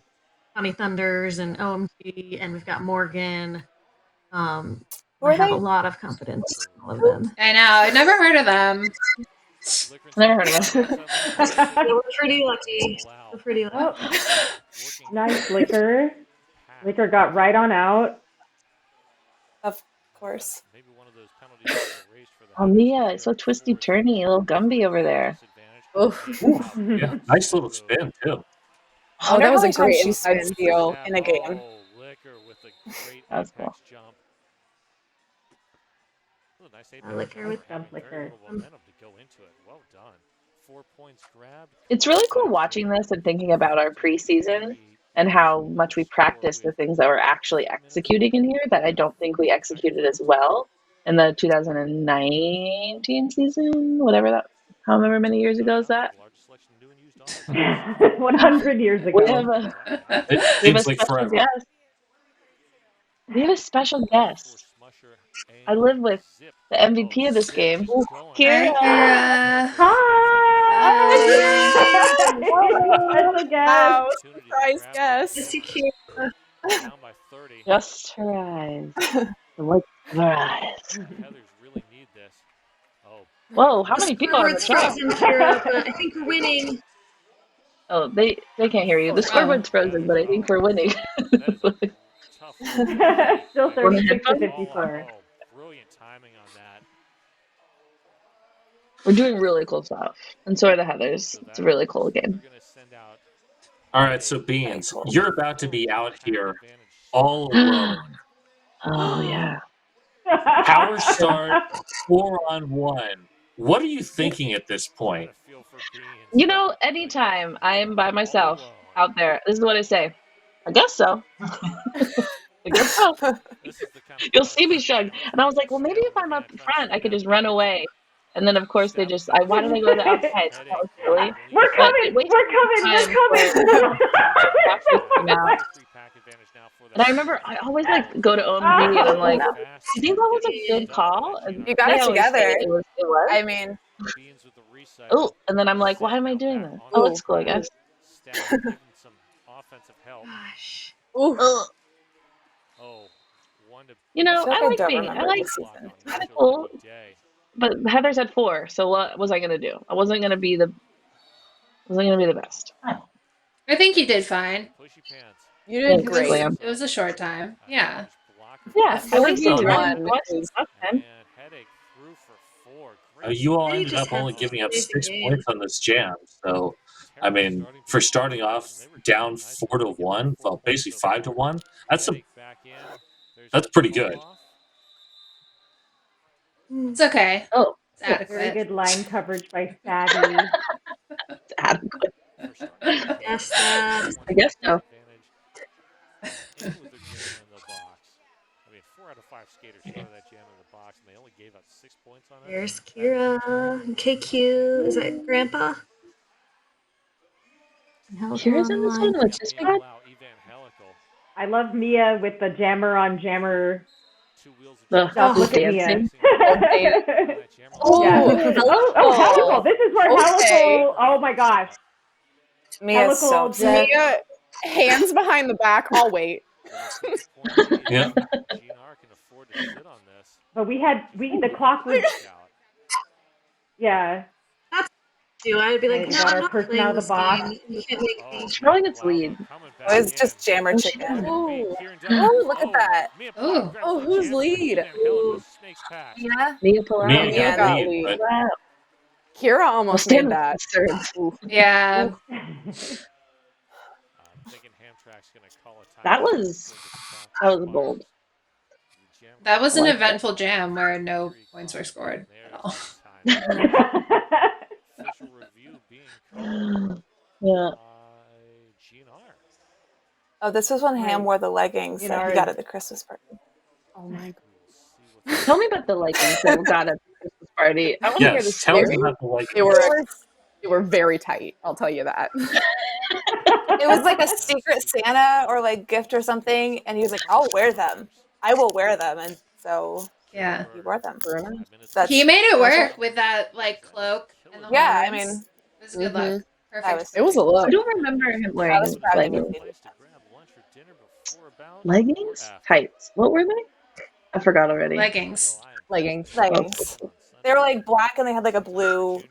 Thunders and OMG, and we've got Morgan. I Who are have they? a lot of confidence in all of them. I know. I've never heard of them. Never heard of them. Yeah, we're pretty lucky. We're pretty lucky. Oh, nice Liquor. Liquor got right on out. Of course. Oh, Mia, it's so twisty turny, a little Gumby over there. Oof. Yeah, nice little spin too. I wonder that was how a many times great she inside spins steal. in a game. That's cool. Liquor with Jump Liquor. It's really cool watching this and thinking about our preseason and how much we practiced the things that we're actually executing in here that I don't think we executed as well in the 2019 season, whatever that, however many years ago is that. 100 years We ago. have It a seems like special forever. guest. We have a special guest. I live with the MVP of this game, Kira. Hi, Kira. Hi! Special guest. Wow, surprise guest. Just her eyes. The light of her eyes. Whoa, how many people are in the Scoreboard's chat? frozen, Kira, but I think we're winning. Oh, they can't hear you. The scoreboard's frozen, but I think we're winning. Still 36 to headphones? 54. Brilliant timing on that. We're doing really cool stuff. And so are the Heathers. It's a really cool game. All right, so Beans, you're about to be out here all alone. Oh, yeah. Power start 4-on-1 What are you thinking at this point? You know, anytime I'm by myself out there, this is what I say. I guess so. I guess so. You'll see me shrug. And I was like, well, maybe if I'm up front, I could just run away. And then, of course, why did I go to the outside? That was silly. We're coming. And I remember I always go to OMG and I'm like, do you think that was a good call? And You got they it always say together. It was. I mean, Oh, and then I'm like, why am I doing this? Oh, it's cool, I guess. Gosh. ooh, You know, feel like I I like don't being, remember I like this season. kind of cool. But Heather's had 4, so what was I gonna do? I wasn't gonna be the best. I think you did fine. You Thanks, did great. Glam. It was a short time. Yeah. Yeah, I at think least you you won. last time. You all Freddie ended just up had only some giving up amazing 6 games. points on this jam. So, I mean, for starting off down 4-1, well, basically 5-1, that's pretty good. It's okay. Oh, It's adequate. Very good line coverage by Sari. it's adequate. Yes, that. I guess so. There's Kira and KQ. Is that Grandpa? Kira's in this one with this guy? I love Mia with the jammer on jammer. Ugh, Stop, who's look at Mia. dancing? Oh, Yeah. Helical. Helical. This is where Okay. Helical. Oh my gosh. Mia's so Helical upset. just. Mia, hands behind the back. I'll wait. Yeah. But the clock was. Yeah. Do I'd be like, We no, got I'm our not person playing out of this the box. game. You can't make me. It's probably its lead. Oh, it's just jammer chicken. Ooh. Oh, look at that. Ooh. Oh, who's lead? Ooh. Yeah. Mia pull out. Mia Mia got got lead, lead. but Wow. Kira almost Stand made that. Ooh. Yeah. That was bold. That was I an like eventful jam where no points were scored at all. Yeah. Oh, this was when Ham wore the leggings that he got at the Christmas party. Oh my Tell me about the leggings that we got at the Christmas party. I want to hear the yes, tell us story. about the like. They were very tight. I'll tell you that. It was like a secret Santa or like gift or something, and he was like, "I'll wear them. I will wear them," and so Yeah. he wore them. He made it work with that cloak and the Yeah, I horns. mean, It was a good look. Perfect. It was a look. I don't remember him I wearing was proud of leggings. him. Leggings? Tights. What were they? I forgot already. Leggings. Leggings. Leggings. They were like black, and they had like a blue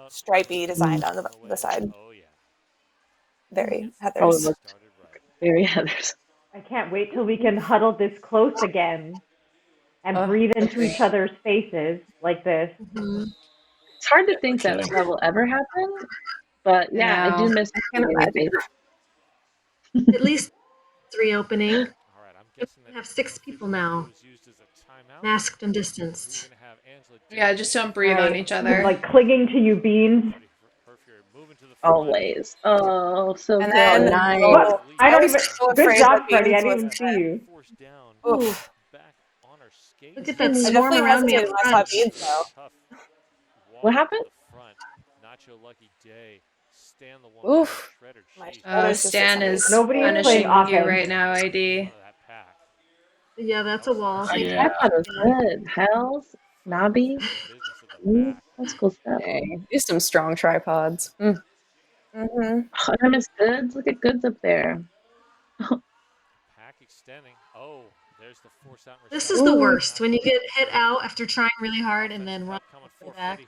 stripy design on the side. Very Oh, it Heather's. looked very Heather's. I can't wait till we can huddle this close again and breathe into each other's faces like this. It's hard to think that will ever happen, but yeah, I do miss it. At least 3 opening. We have 6 people now, masked and distanced. Yeah, just don't breathe on each other. Like clinging to you, Beans. Always. Oh, so And good. then Nice. What? I don't was even. so Good afraid job, that Freddie. I Beans didn't even was see you. Oof. Look at that I swarm definitely around me hesitated up when I saw front. Beans though. What happened? Oof. My shoulders just Stan did is something. Nobody's punishing playing you offense. right now, ID. Yeah, that's a wall. Yeah. That was good. Hells, Nabi. That's cool stuff. Dang. These some strong tripods. Mhm. Oh, I miss Goods. Look at Goods up there. This is the worst when you get hit out after trying really hard and then run back.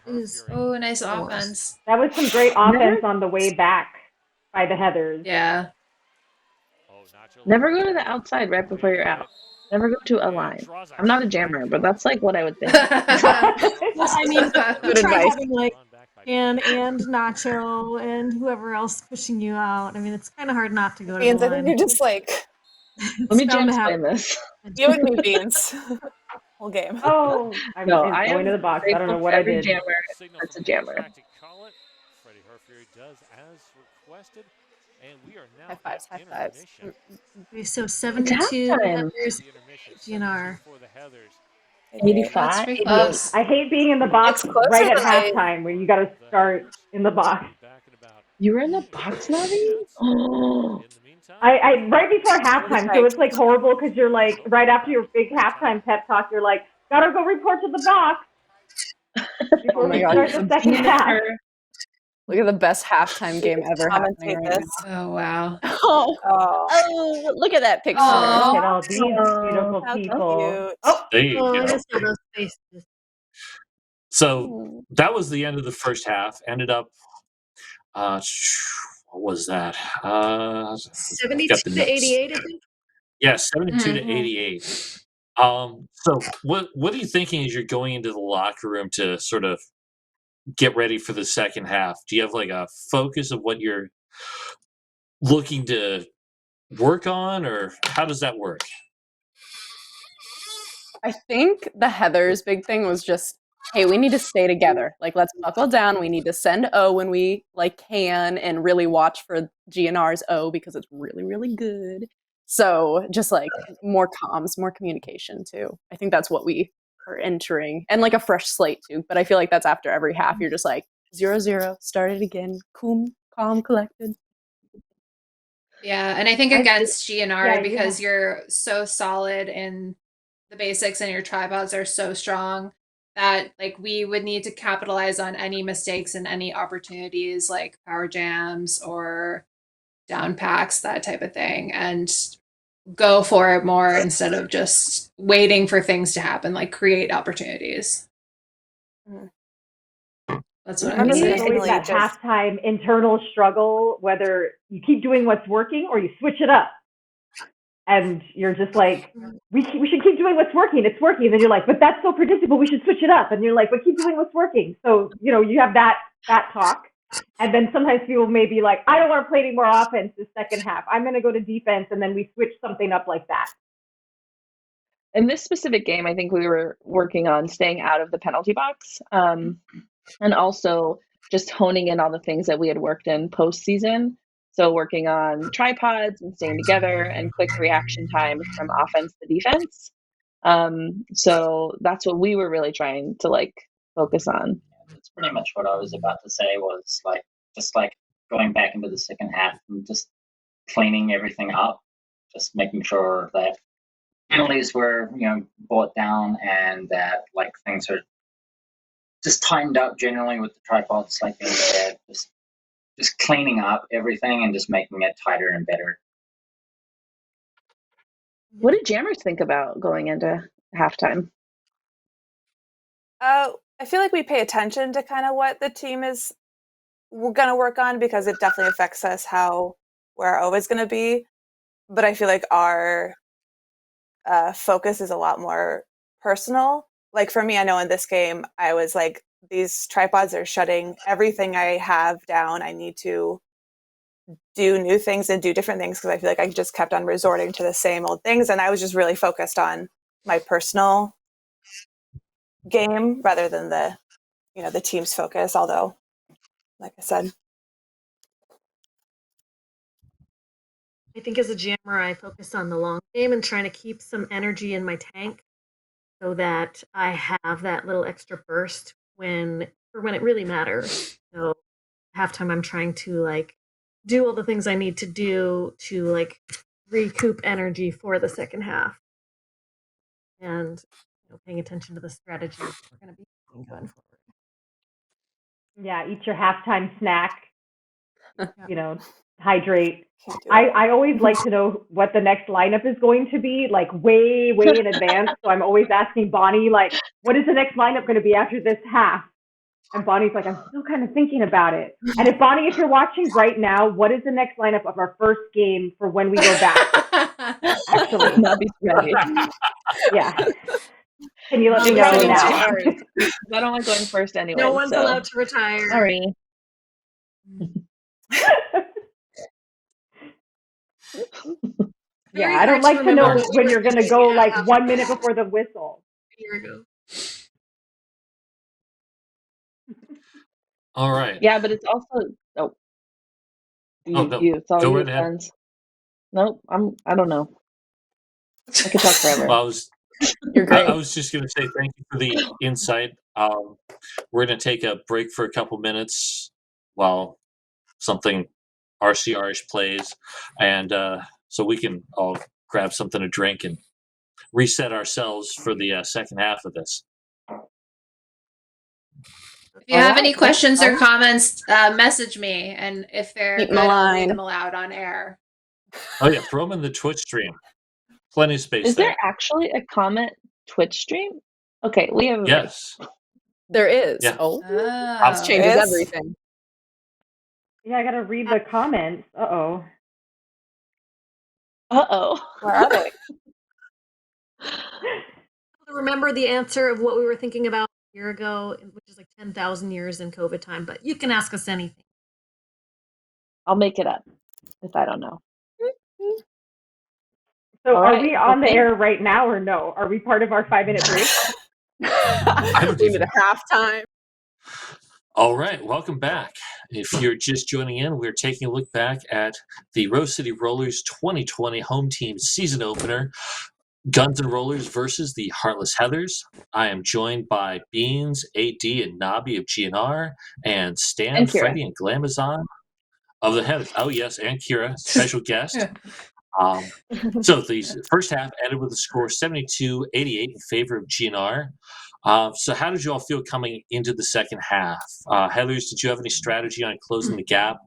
Oh, nice the worst. offense. That was some great offense on the way back by the Heathers. Yeah. Never go to the outside right before you're out. Never go to a line. I'm not a jammer, but that's like what I would think. I mean, Good try advice. having like and Nacho and whoever else pushing you out. I mean, it's kind of hard not to go to Beans, the I think line. you're just like Let me It's bound jam to explain happen. this. you and me, Beans. whole game. Oh, I'm No, I going to am the box. I don't grateful know for what I every did. jammer Signal that's a from the jammer. track to call it. Freddie Herfury does as requested, and we are now High fives, at high fives. intermission. Okay, so It's 72 halftime. Heathers, The intermission, GNR. 72 for the Heathers. 88. That's 85. pretty 88. close. I hate being in the box It's closer right at than I. halftime where you got to The start Heathers in the box. will be back in about You were in the 15 box, to 20 Nabi? minutes. Oh. In the meantime, I right before Really halftime, so hyped. it's like horrible because you're like right after your big halftime pep talk, you're like, gotta go report to the box before Oh my we God, start the second Being a half. her. look at the best halftime game ever happening Commentate right this. Oh, wow. now. Oh, Oh, oh, look at that picture. Aw. Look at all these beautiful how people. cute. Oh, There you Oh, I go. just saw those faces. So that was the end of the first half. Ended up, what was that? I've 72 got the to notes. 88, I think. Yeah, 72 to Mhm. 88. So what are you thinking as you're going into the locker room to sort of get ready for the second half? Do you have like a focus of what you're looking to work on, or how does that work? I think the Heather's big thing was just, hey, we need to stay together. Like, let's buckle down. We need to send O when we like can, and really watch for GNR's O because it's really, really good. So just like more comms, more communication too. I think that's what we are entering, and like a fresh slate too. But I feel like that's after every half. You're just like 0-0, start it again, calm, collected. Yeah, and I think I- against GNR, yeah, because yeah. you're so solid in the basics and your tripods are so strong that like we would need to capitalize on any mistakes and any opportunities like power jams or down packs, that type of thing, and go for it more instead of just waiting for things to happen, like create opportunities. Mhm. That's For what I remember would me, it's say. always specifically that just halftime internal struggle, whether you keep doing what's working or you switch it up. And you're just like, we should keep doing what's working. It's working. And then you're like, but that's so predictable. We should switch it up. And you're like, but keep doing what's working. So, you have that talk. And then sometimes people may be like, I don't want to play any more offense this second half. I'm going to go to defense. And then we switch something up like that. In this specific game, I think we were working on staying out of the penalty box, and also just honing in on the things that we had worked in postseason. So working on tripods and staying together and quick reaction times from offense to defense. So that's what we were really trying to like focus on. That's pretty much what I was about to say, was like just like going back into the second half and just cleaning everything up, just making sure that penalties were brought down and that like things are just tightened up generally with the tripods, like being said, just cleaning up everything and just making it tighter and better. What did jammers think about going into halftime? I feel like we pay attention to kind of what the team is going to work on because it definitely affects us where our O is going to be. But I feel like our focus is a lot more personal. Like for me, I know in this game, I was like, these tripods are shutting everything I have down. I need to do new things and do different things because I feel like I just kept on resorting to the same old things. And I was just really focused on my personal game rather than the team's focus. Although, like I said, I think as a jammer, I focus on the long game and trying to keep some energy in my tank so that I have that little extra burst when it really matters. So halftime, I'm trying to like do all the things I need to do to like recoup energy for the second half, and paying attention to the strategies we're going to be using going forward. Yeah, eat your halftime snack, hydrate. can't do it. I always like to know what the next lineup is going to be, like way, way in advance. So I'm always asking Bonnie, like, what is the next lineup going to be after this half? And Bonnie's like, I'm still kind of thinking about it. And if Bonnie, if you're watching right now, what is the next lineup of our first game for when we go back? Actually, Nabi's ready. yeah. Can you let It me know probably means now? ours. I don't like going first anyway. No one's so. allowed to retire. Sorry. Yeah, Very I don't hard like to know remember when you're going to we go were like at 1 minute before the whistle. year ago. All right. Yeah, but it's also Oh, no. it's all Go you, right ahead. friends. Nope, I don't know. I could talk forever. Well, You're I great. was just going to say thank you for the insight. We're going to take a break for a couple minutes while something RCR-ish plays, and so we can all grab something to drink and reset ourselves for the second half of this. If you have Alright, any questions or comments, message me, and if they're Keep good, 'em I'll read aligned. them aloud on air. Oh yeah, throw them in the Twitch stream. Plenty of space Is there there. actually a comment Twitch stream? Okay, we have a break. Yes. There is. Yeah. Oh, this Oh. changes Is? everything. Yeah, I gotta read the comments. Uh-oh. Uh-oh. Where are they? Remember the answer of what we were thinking about a year ago, which is like 10,000 years in COVID time, but you can ask us anything. I'll make it up if I don't know. So All are right, we on the okay. air right now or no? Are we part of our 5-minute break? don't We even need a halftime. All right, welcome back. If you're just joining in, we're taking a look back at the Rose City Rollers 2020 home team season opener, Guns N' Rollers versus the Heartless Heathers. I am joined by Beans, AD, and Nabi of GNR, and Stan, And Kira. Freddie, and Glamazon of the Heathers. Oh yes, and Kira, special guest. So the first half ended with a score 72-88 in favor of GNR. So how did you all feel coming into the second half? Heathers, did you have any strategy on closing the gap?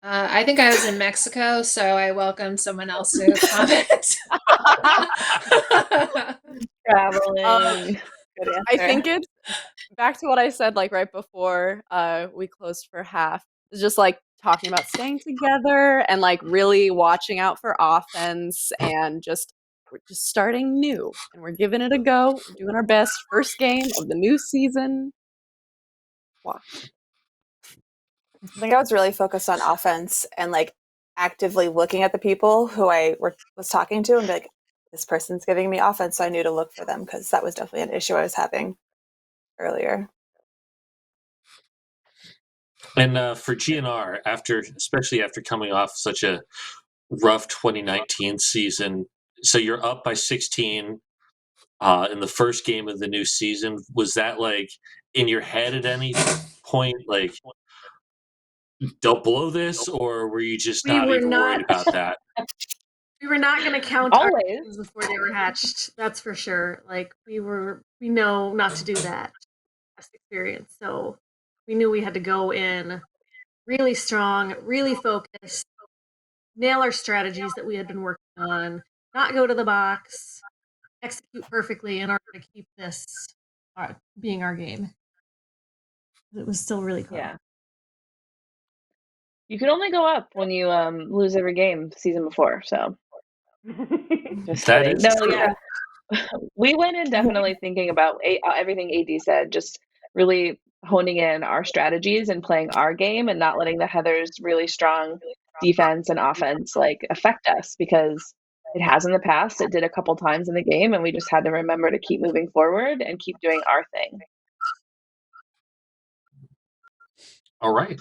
I think I was in Mexico, so I welcome someone else to comment. Traveling. Good answer. I think it's back to what I said like right before we closed for half. It's just like talking about staying together and like really watching out for offense and we're just starting new and we're giving it a go. We're doing our best. First game of the new season. Watch. I think I was really focused on offense and like actively looking at the people who I was talking to and be like, this person's giving me offense, so I knew to look for them because that was definitely an issue I was having earlier. And for GNR, especially after coming off such a rough 2019 season, so you're up by 16 in the first game of the new season. Was that like in your head at any point, like don't blow this, or were you just We not were even worried not- about that? We were not going to count our Always. chickens before they were hatched. That's for sure. Like we know not to do that. Past experience. So we knew we had to go in really strong, really focused, nail our strategies that we had been working on, not go to the box, execute perfectly in order to keep this being our game. It was still really close. Yeah. You can only go up when you lose every game season before, so just That kidding. is No, true. yeah. We went in definitely thinking about everything AD said, just really honing in our strategies and playing our game and not letting the Heathers' really strong defense and offense like affect us, because it has in the past. It did a couple times in the game, and we just had to remember to keep moving forward and keep doing our thing. All right.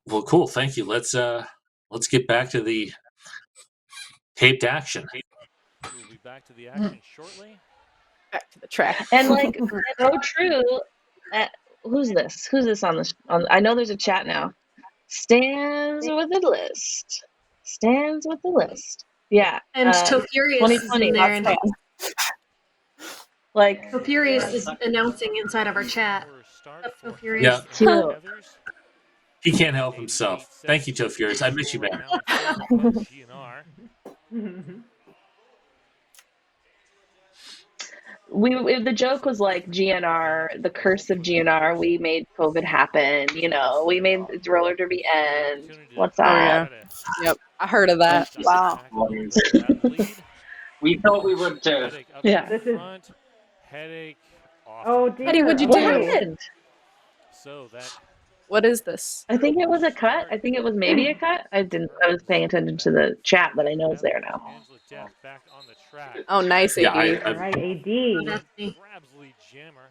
Well, cool. Thank you. Let's get back to the taped action. We'll be back to the action shortly. Back to the track. And like so true. Who's this? Who's this on this? I know there's a chat now. Stands with the list. Stands with the list. Yeah. And Tofurious is 2020. in there, and Like Tofurious is announcing inside of our chat. Tofurious. Yeah. Cute. He can't help himself. Thank you, Tofurious. I miss you, man. The joke was like GNR, the curse of GNR. We made COVID happen. You know, we made the roller derby end. What's that? Oh, yeah. Yep, I heard of that. Wow. We thought we would too. Yeah. This is. Headache off. Oh dear. Eddie, what'd you What do? happened? So that What is this? I think it was a cut. I think it was maybe a cut. I was paying attention to the chat, but I know it's there now. Angela Death back on the track. Oh, nice Yeah, AD. All right, Oh, AD. that's me. Grabs lead jammer.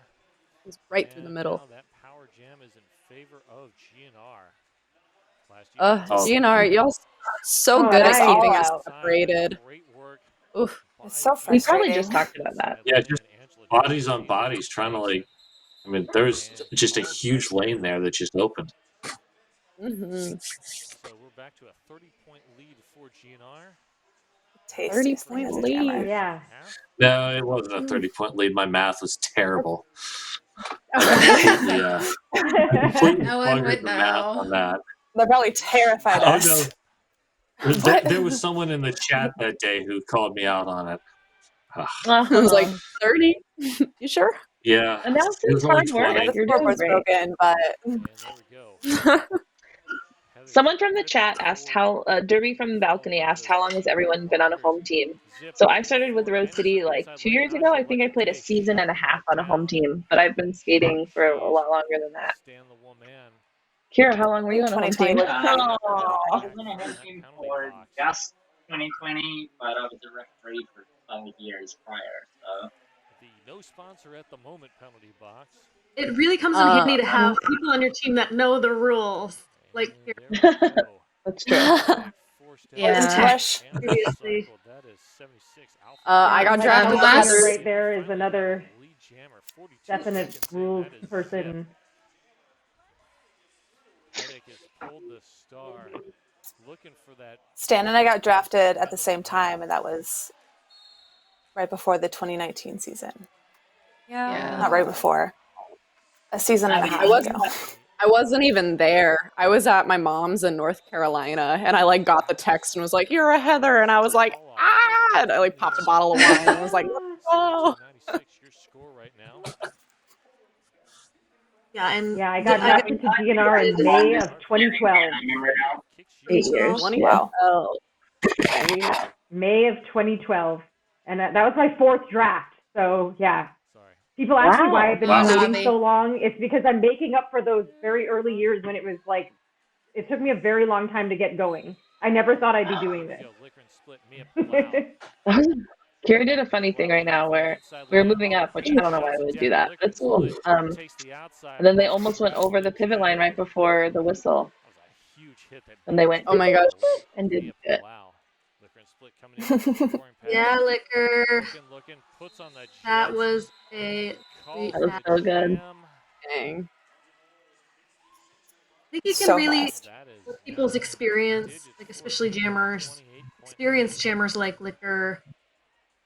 It's right through the And middle. now that power jam is in favor of GNR. GNR, y'all so Oh, good at nice. keeping us All out. separated. Great work. Oof. It's so We probably frustrating. just talked about that. Yeah, just bodies on bodies, trying to like. I mean, there's just a huge lane there that just opened. Mm-hmm. So we're back to a 30-point lead for GNR. Tastiest thing 30-point as a lead. jammer. Yeah. No, it wasn't a 30-point lead. My math was terrible. I completely No one buggered would the math know. on that. That probably terrified Oh us. no, there was someone in the chat that day who called me out on it. I was like, 30? You sure? Yeah, And that's it was only hard work. 20. The You're doing scoreboard's great. broken, but And there we go. Someone from the chat asked how Derby from the balcony asked how long has everyone been on a home team. So I started with Rose City like 2 years ago. I think I played a season and a half on a home team, but I've been skating for a lot longer than that. Kira, how long were you on a home team? 2020 I Aw. was in a home team for just 2020, but I was a referee for 5 years prior. So The no sponsor at the moment penalty box. It really comes in handy to have people on your team that know the rules. Like, That's true. Yeah. seriously. I got drafted. the last- Heather right there is another definite rules person. Stan and I got drafted at the same time, and that was right before the 2019 season. Yeah. Not right before. A season and a half ago. I wasn't even there. I was at my mom's in North Carolina, and I like got the text and was like, "You're a Heather," and I was like, "Ah!" And I like popped a bottle of wine and was like, "Oh." Yeah, and Yeah, I got drafted to GNR in May of 2012. I remember now. 8 years. 2012. May of 2012. And that was my fourth draft. So, yeah. People ask me why I've been waiting Nabi. so long. It's because I'm making up for those very early years when it was like, it took me a very long time to get going. I never thought I'd be doing this. Kira did a funny thing right now where we were moving up, which I don't know why we would do that. But it's cool. And then they almost went over the pivot line right before the whistle. And they went, Oh my gosh. and didn't it. yeah, Liquor. That was a sweet That was match. so good. Dang. I think you can So really fast. with people's experience, like especially jammers, experienced jammers like Liquor,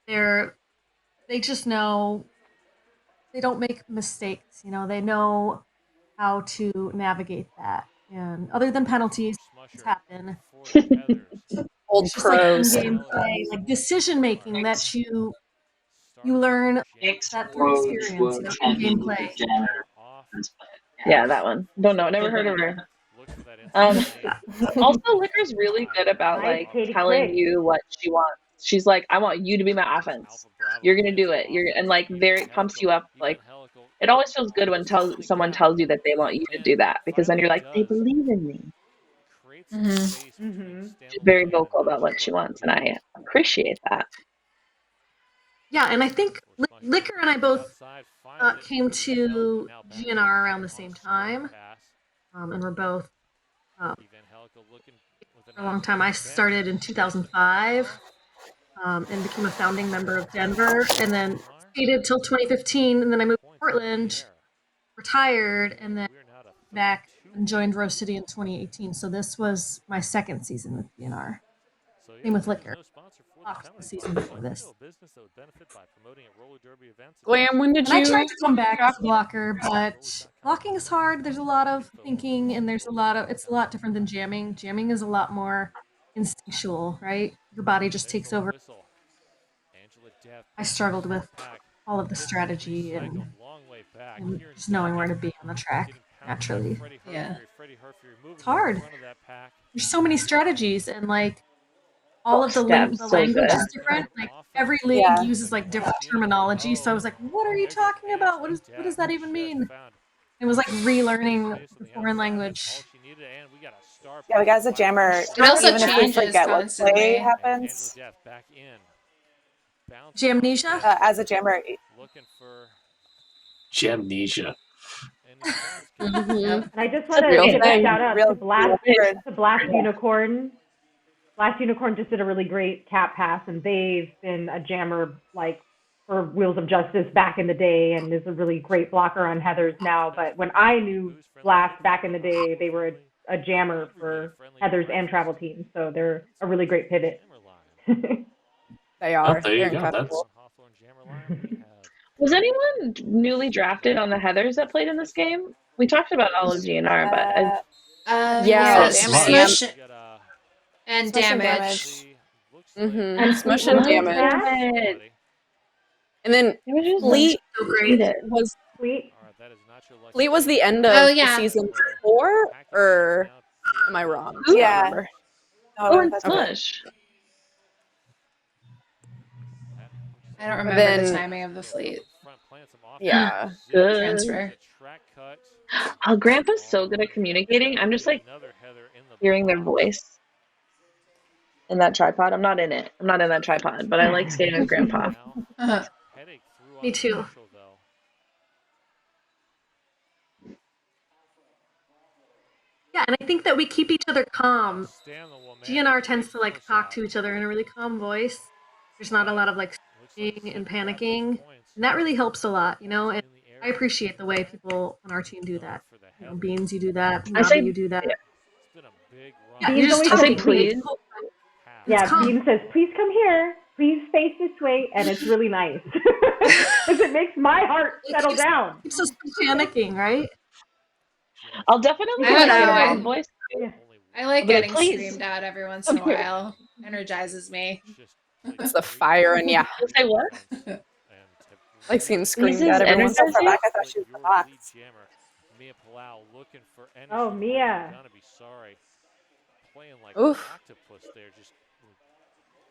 they just know they don't make mistakes. They know how to navigate that. And other than penalties, things happen. Old It's just like pros. in-game play, like decision making that you learn that through experience, in-game play. Yeah, that one. Don't know. Never heard of her. Also, Liquor's really good about Hi, like Katie telling Quick. you what she wants. She's like, I want you to be my offense. You're gonna do it. And like very pumps you up. Like it always feels good when someone tells you that they want you to do that because then you're like, they believe in me. She's very vocal about what she wants, and I appreciate that. Yeah, and I think Liquor and I both came to GNR around the same time, and we're both for a long time. I started in 2005 and became a founding member of Denver, and then skated till 2015, and then I moved to Portland, retired, and then back and joined Rose City in 2018. So this was my second season with GNR. Same with Liquor. The season before this. Glam, when did And you? I tried to come back as a blocker, but blocking is hard. There's a lot of thinking, and it's a lot different than jamming. Jamming is a lot more instinctual, right? Your body just takes over. I struggled with all of the strategy and just knowing where to be on the track naturally. Yeah. It's hard. There's so many strategies, and like all of the Steps, so language good. is different. Like every league uses like different terminology. So I was like, "What are you talking about? What does that even mean?" It was like relearning the foreign language. Yeah, like as a jammer, It also even if we changes forget what play constantly. happens, Jamnesia? as a jammer, Looking for Jamnesia. And I just want to real give a thing. shout out Real to Blast word. Unicorn. Blast Unicorn just did a really great cat pass, and they've been a jammer like for Wheels of Justice back in the day, and is a really great blocker on Heathers now. But when I knew Blast back in the day, they were a jammer for Heathers and travel teams, so they're a really great pivot. They are. there you They're go. incredible. Was anyone newly drafted on the Heathers that played in this game? We talked about all of GNR, but Yeah, Yeah, Damage. Smush and Smush and Damage. And Smush Fleet and was Damage. And then Damage is Fleet So great. was Fleet. Fleet was the end of Oh, yeah. season 4, or am I wrong? I Yeah. can't remember. Oh, and that's right. Smush. I don't remember Then- the timing of the Fleet Yeah. Good. transfer. Oh, Grandpa's so good at communicating. I'm just like hearing their voice in that tripod. I'm not in it. I'm not in that tripod, but I like skating with Grandpa. Uh-huh. Me too. Yeah, and I think that we keep each other calm. GNR tends to like talk to each other in a really calm voice. There's not a lot of like screaming and panicking, and that really helps a lot, you know. And I appreciate the way people on our team do that. You know, Beans, you do that. I say- Nabi, you do that. Yeah, Beans you're just always I say talking. please. Yeah, calm. Bean says, "Please come here. Please face this way," and it's really nice because it makes my heart settle down. Keeps us from panicking, right? I'll definitely I don't like get a know. mom voice. I like I'll be like, getting "Please." screamed at every once in a Okay. while. Energizes me. It's the fire, and yeah, You'll say what? like seeing screamed is at every once in a energizing? while. I thought she was the box. Oh, Mia. Oof.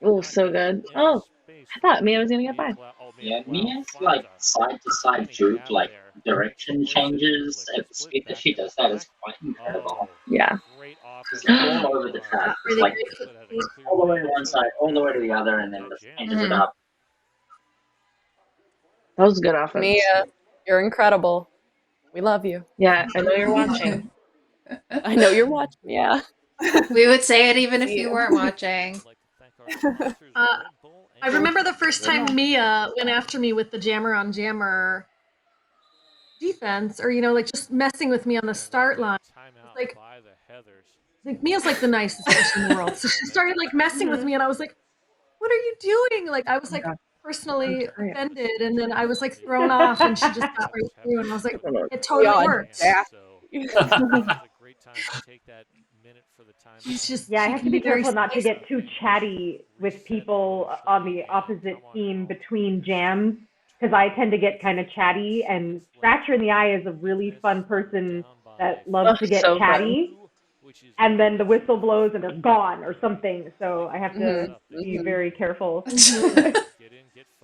Oh, so good. Oh, I thought Mia was gonna get by. Yeah, Mia's like side to side juke, like direction changes at the speed that she does that is quite incredible. Yeah. She's all over the track. It's like all the way to one side, all the way to the other, and then just changes it up. That was good offense. Mia, you're incredible. We love you. Yeah, I know you're watching. I know you're watching. Yeah. We would say it even if you weren't watching. I remember the first time Mia went after me with the jammer on jammer defense, or you know, like just messing with me on the start line. Like Mia's like the nicest person in the world. So she started like messing with me, and I was like, "What are you doing?" Like I was like personally offended, and then I was like thrown off, and she just got right through, and I was like, "It totally worked." She's just Yeah, I she have can to be very careful not to spicy. get too chatty with people on the opposite team between jams because I tend to get kind of chatty. And Scratcher in the Eye is a really fun person that loves to get so chatty. And then the whistle blows and they're gone or something. So I have to be very careful.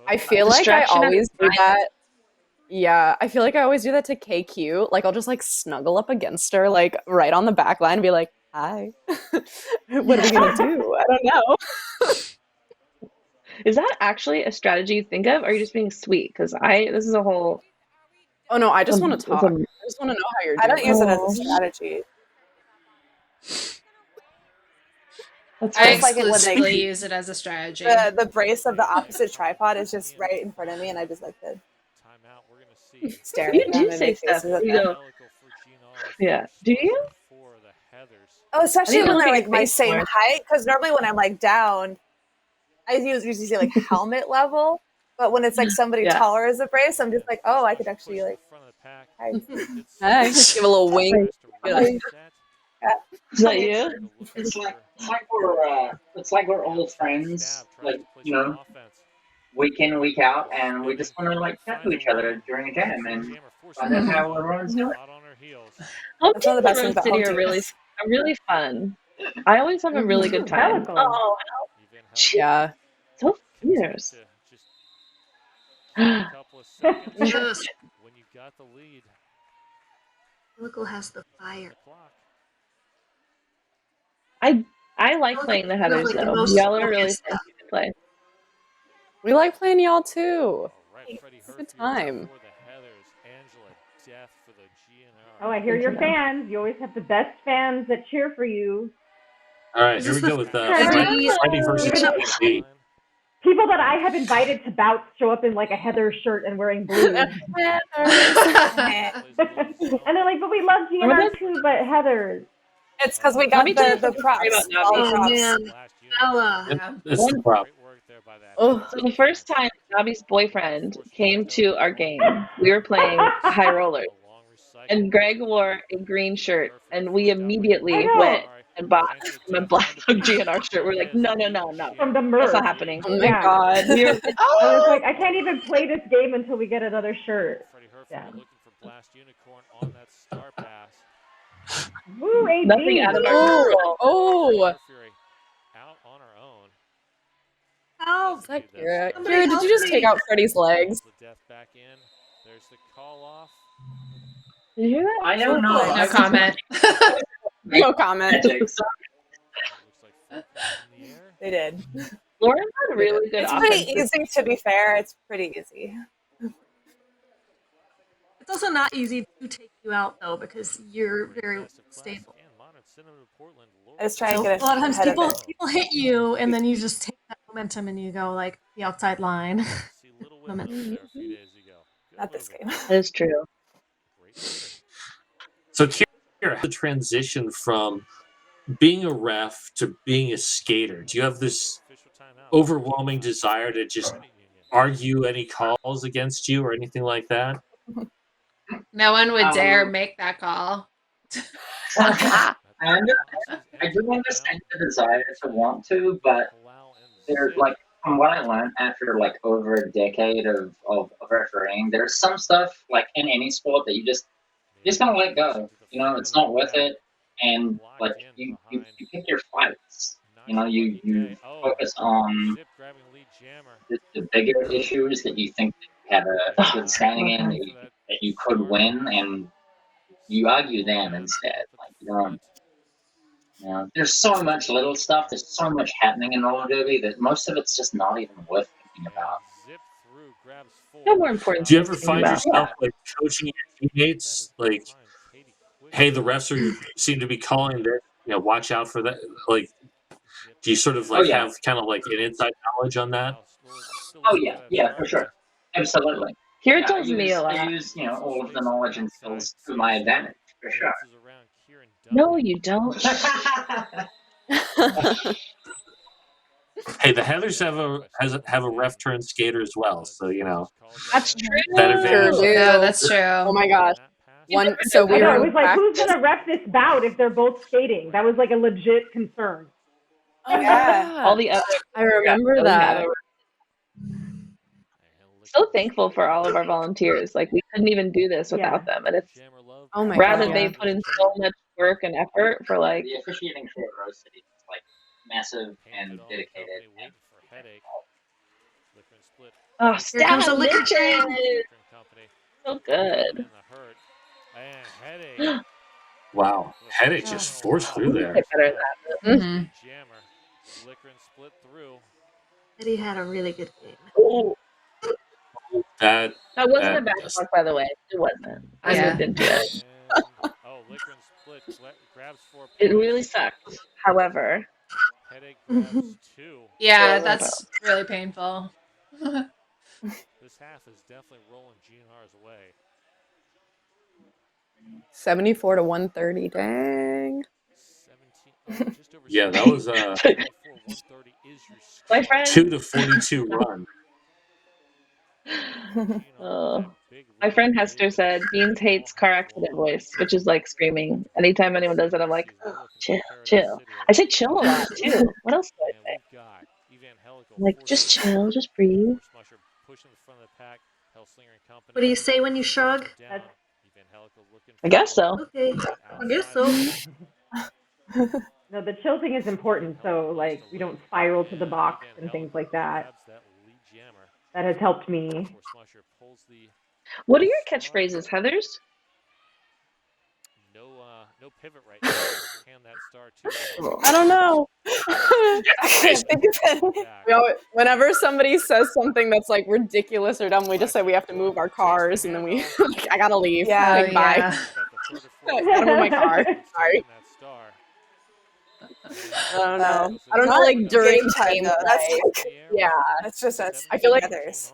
I feel like I Distraction at always the do that. Yeah, I feel like I always do that to KQ. Like I'll just like snuggle up against her, like right on the back line, and be like, "Hi, what are we gonna do?" I don't know. Is that actually a strategy you think of, or are you just being sweet? Because this is a whole. Oh no, I just want to it's talk. I just want to know how you're I doing. don't use it as a strategy. That's I just like it when they- exclusively use it as a strategy. The brace of the opposite tripod is just right in front of me, and I just like to stare You at them do and say make stuff. faces at You them. go. Yeah. Do you? Oh, especially I think when look they're at like your my face same more. height. Because normally when I'm like down, I usually say like helmet level. But when it's like somebody Yeah. taller as a brace, I'm just like, oh, I could actually like. Hi. Hey, give a little wink. Be like, Is that you? It's like we're all friends, like week in, week out, and we just want to like chat to each other during a jam and find out how everyone's doing. Home That's one of the teams best in things Rose about City home are really fun. I always have a really good time. Helical. Oh, yeah. so fierce. Just Helical has the fire. I like playing the Heathers like the though. most Y'all are really focused fun to play. We like playing y'all too. Right, Freddie It's a good Herfury time. for the Heathers, Angela Death for the GNR. Oh, I hear your fans. You always have the best fans that cheer for you. All right, Is here we this go the with Freddie- Freddie versus Even though- TC. People that I have invited to bouts show up in like a Heather shirt and wearing blue. And they're like, but we love GNR too, but Heather's. It's because we Let got me tell you the something props. about Nabi. All the Oh props. man, Ella. Yeah. It's the prop. Oh, So the first time Nabi's boyfriend came to our game, we were playing high rollers, and Greg wore a green shirt, and we immediately went and bought him a black GNR shirt. We're like, no, From the that's merch. not happening. oh my god. We were, I was like, I can't even play this game until we get another shirt. Freddie Herfury Yeah. looking for Blast Unicorn on that star pass. Woo, AD. nothing out of our control. Oh, Herfury out on her own. Help! is that Kira? Somebody Kira, did help you just me. take out Freddie's legs? The death back in. There's the call off. Did you hear that? I don't know. No comment. No comment. Looks like 4 points in the air. They did. Lauren had really good It's offense. pretty easy, to be fair. It's pretty easy. It's also not easy to take you out though because you're very stable. I was trying So to a get lot of times ahead of people it. hit you and then you just take that momentum and you go like the outside line. See little windows there a few days ago. Good Not this movement. game. That is true. Great movement. So Kira, the transition from being a ref to being a skater. Do you have this Official timeout. overwhelming desire to just Credit union. argue any calls against you or anything like that? No one would dare make that call. I do understand the desire to want to, but there's like from what I learned after like over a decade of refereeing, there's some stuff like in any sport that you just gotta let go. You know, it's not worth it, and like you pick your fights. You know, you focus on the bigger issues that you think you have a good standing in, that you could win, and you argue them instead. Like you don't. You know, there's so much little stuff. There's so much happening in roller derby that most of it's just not even worth thinking about. No more important. Do you ever things to find think about. yourself like coaching your teammates, like, hey, the refs seem to be calling this, watch out for that? Like, do you sort of like have kind of like an inside knowledge on that? Oh yeah, for sure, absolutely. Here it tells me a lot. I use all of the knowledge and skills to my advantage, for sure. No, you don't. Hey, the Heathers have a ref turned skater as well, so That's true. that advantage. Sure do. Yeah, that's true. Oh my gosh. So I we know, were it in was like, who's practice. gonna ref this bout if they're both skating? That was like a legit concern. Oh yeah. All the other. I remember that. So thankful for all of our volunteers. Like we couldn't even do this without them, and it's Oh my rather god. they put in so much work and effort for like. The officiating for Rose City is like massive and dedicated. Oh, Here comes stab the liquor train. So good. Wow, headache just forced through there. Get better than that. Mhm. Eddie had a really good game. Oh, That that wasn't a that back does- talk, by the way. It wasn't. I Yeah. moved into it. It really sucked. However, Yeah, that's really painful. This half is definitely rolling GNR's way. 74 to 130. Dang. 17, just over Yeah, that was 130 is your my friend. 2 to 42 run. My friend Hester said Beans hates car accident voice, which is like screaming. Anytime anyone does it, I'm like, oh, chill. I say chill a lot too. What else do I say? I'm like, just chill, just breathe. What do you say when you shrug? I guess so. Okay, I guess so. No, the chill thing is important, so like we don't spiral to the box and things like that. That has helped me. What are your catchphrases, Heathers? No pivot right now. Hand that star to them. I don't know. I can't think of any. Whenever somebody says something that's like ridiculous or dumb, we just say we have to move our cars, and then we I gotta leave. Yeah. Like, bye. yeah. I gotta move my car. Sorry. I don't know. I don't know. Like during Game time, though. That's gameplay. like, Yeah. that's just us. I feel like- others.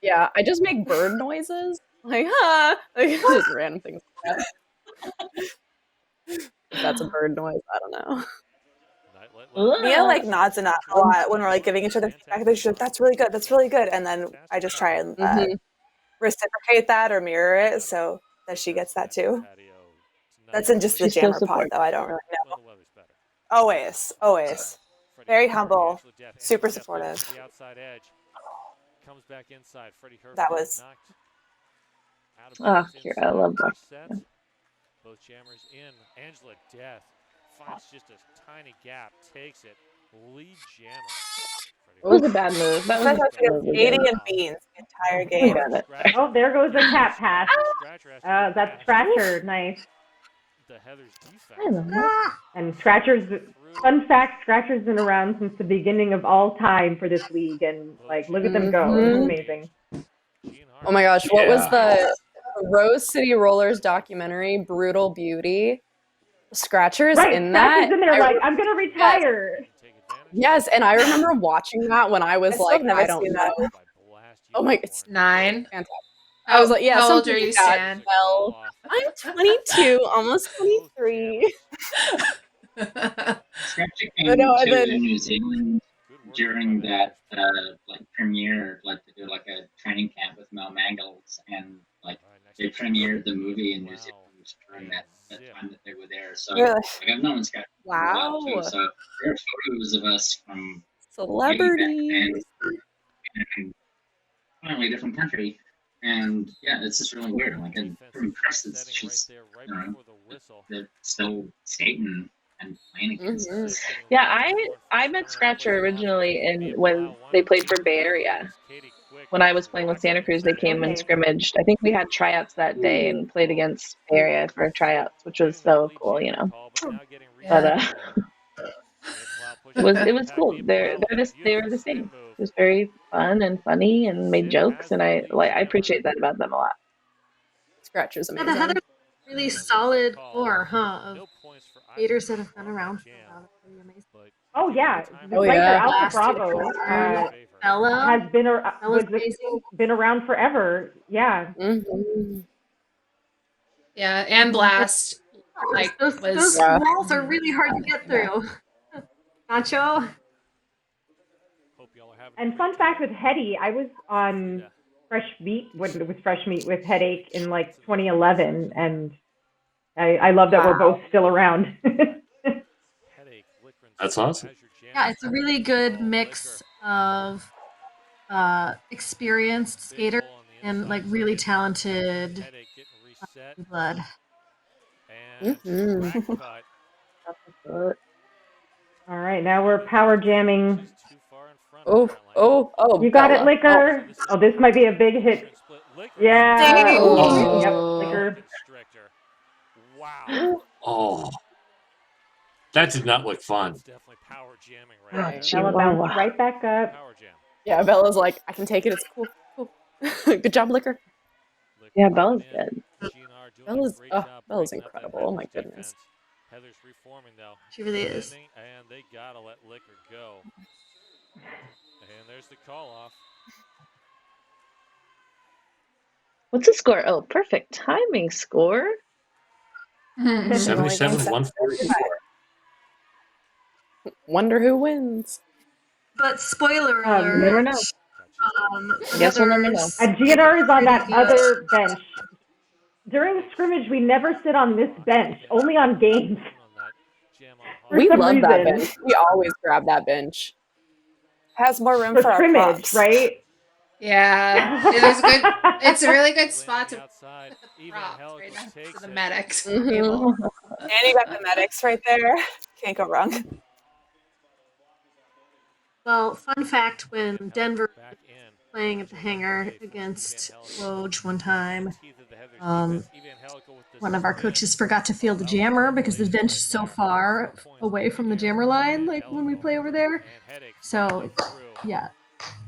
Yeah, I just make bird noises. Like, huh? Like, just random things like that. If that's a bird noise, I don't know. Mia like nods and nods a lot when we're like giving each other feedback. She's like, "That's really good. That's really good." And then I just try and reciprocate that or mirror it so that she gets that too. That's in just the She's so jammer pod, supportive. though. I don't really know. Always, always. Very humble, super supportive. That was. Oh, Kira, I love that. Both jammers in. Angela Death finds just a tiny gap, takes it. Lead jammer. It was a bad move. That It's like was I was eating and beans the entire game. got it. Oh, there goes a cat pass. That's Scratcher. Nice. The Heather's defense. I love it. And Scratcher's, fun fact, Scratcher's been around since the beginning of all time for this league. And, like, look at them go. It's amazing. Oh my gosh, what was the Rose City Rollers documentary, Brutal Beauty? Scratchers Right, in that. Scratcher's in there like, I'm going to retire. Yes, and I remember watching that when I was I still like, never I don't seen know. that. Oh my, it's 9. fantastic. I was like, yeah, How old something are you, like that. Stan? Well, I'm 22, almost 23. Scratchy I came know, and to then- New Zealand during that like premiere, like to do like a training camp with Mel Mangles, and like they premiered the movie in New Zealand during that time that they were there. So Really? like, I've known Scratchy for a while Wow. too. So there are photos of us from Celebrities. in a completely different country, and yeah, it's just really weird. Like I'm impressed that she's they're still skating and playing against us. Yeah, I met Scratcher originally when they played for Bay Area. When I was playing with Santa Cruz, they came and scrimmaged. I think we had tryouts that day and played against Bay Area for tryouts, which was so cool, you know. But it was cool. They were the same. It was very fun and funny and made jokes, and I appreciate that about them a lot. Scratchers Yeah, amazing. the Heather really solid core, huh? Of skaters that have been around for a while. That's pretty amazing. Oh, yeah. Oh, right yeah. there, Alpha Last Bravo year, Bella has been, Bella's amazing. been around forever. Yeah. Mm-hmm. Yeah, and Blast. Like, those was walls are really hard to get through. Nacho? And fun fact with Hetty, I was on Fresh Meat when it was Fresh Meat with Headache in like 2011, and I love that we're both still around. That's awesome. Yeah, it's a really good mix of experienced skater and like really talented blood. Mm-hmm. All right, now we're power jamming. Oh! You got Bella. it, Liquor. Oh, this might be a big hit. Yeah. Oh. Yep, Liquor. Wow. Oh, that did not look fun. Definitely power jamming Right. Bella bounced right back up. Power jam. Yeah, Bella's like, I can take it. It's cool. Good job, Liquor. Yeah, Bella's good. Bella's incredible. Oh my goodness. Heather's reforming though. She really is. And they gotta let Liquor go. And there's the call off. What's the score? Oh, perfect timing score. 77-144. Wonder who wins. But spoiler Um, Never alert. know. Guess we'll never know. And GNR is on that other bench. During scrimmage, we never sit on this bench, only on games. For We some love that reason. bench. We always grab that bench. Has more room For for our scrimmage, props. right? Yeah, it is good. It's a really good spot to outside. put the Even props Helico right next to takes the it. medics Mhm. table. And you got the medics right there. Can't go wrong. Well, fun fact, when Denver Back in. playing at the hangar against Woj one time, Teeth of the Heather's Um, defense. Even Helico with one of our coaches forgot to field the jammer because the bench is so far away from the jammer line, like when we play over there. So, yeah,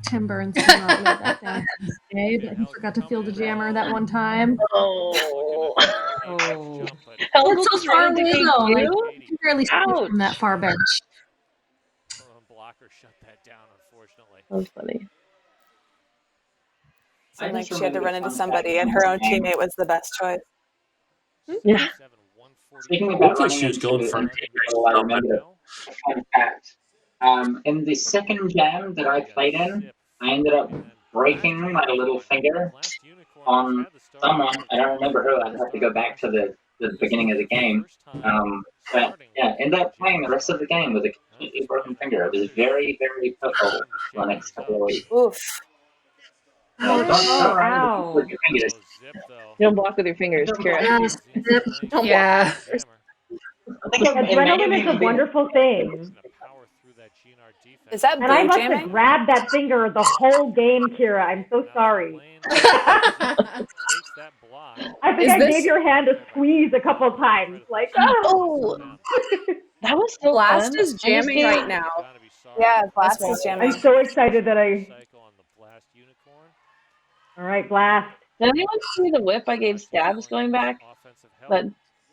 Tim Burns did not lay that down today, but he forgot to field the jammer that one time. Oh. Oh. Helga It's so was far running to away kick though. Like, you? you can barely see it from that Ouch. far bench. Blocker shut that down, unfortunately. That was funny. Seemed I like just she had to remember run the into fun somebody, fact and on her this own game. teammate was the best choice. Yeah. Speaking about Hopefully running she was going for a into team people, I race. remember a fun fact. In the second jam that I played in, I ended up breaking my little finger on someone. I don't remember who. I'd have to go back to the beginning of the game. But yeah, ended up playing the rest of the game with a completely broken finger. It was very, very painful for the next couple of weeks. Oof. Yeah, don't Oh, run into people ow. with your fingers. You don't block with your fingers, Kira. Yes, zip. Don't Yeah. I think it may have Adrenaline is even a been wonderful thing. Is that And I blue must have jamming? grabbed that finger the whole game, Kira. I'm so sorry. I think Is I this- gave your hand a squeeze a couple of times. Like, oh. That was so Blast fun. is jamming right now. Yeah, Blast That's is jamming. I'm so excited that All right, Blast. Did anyone see the whip I gave Stabs going back? That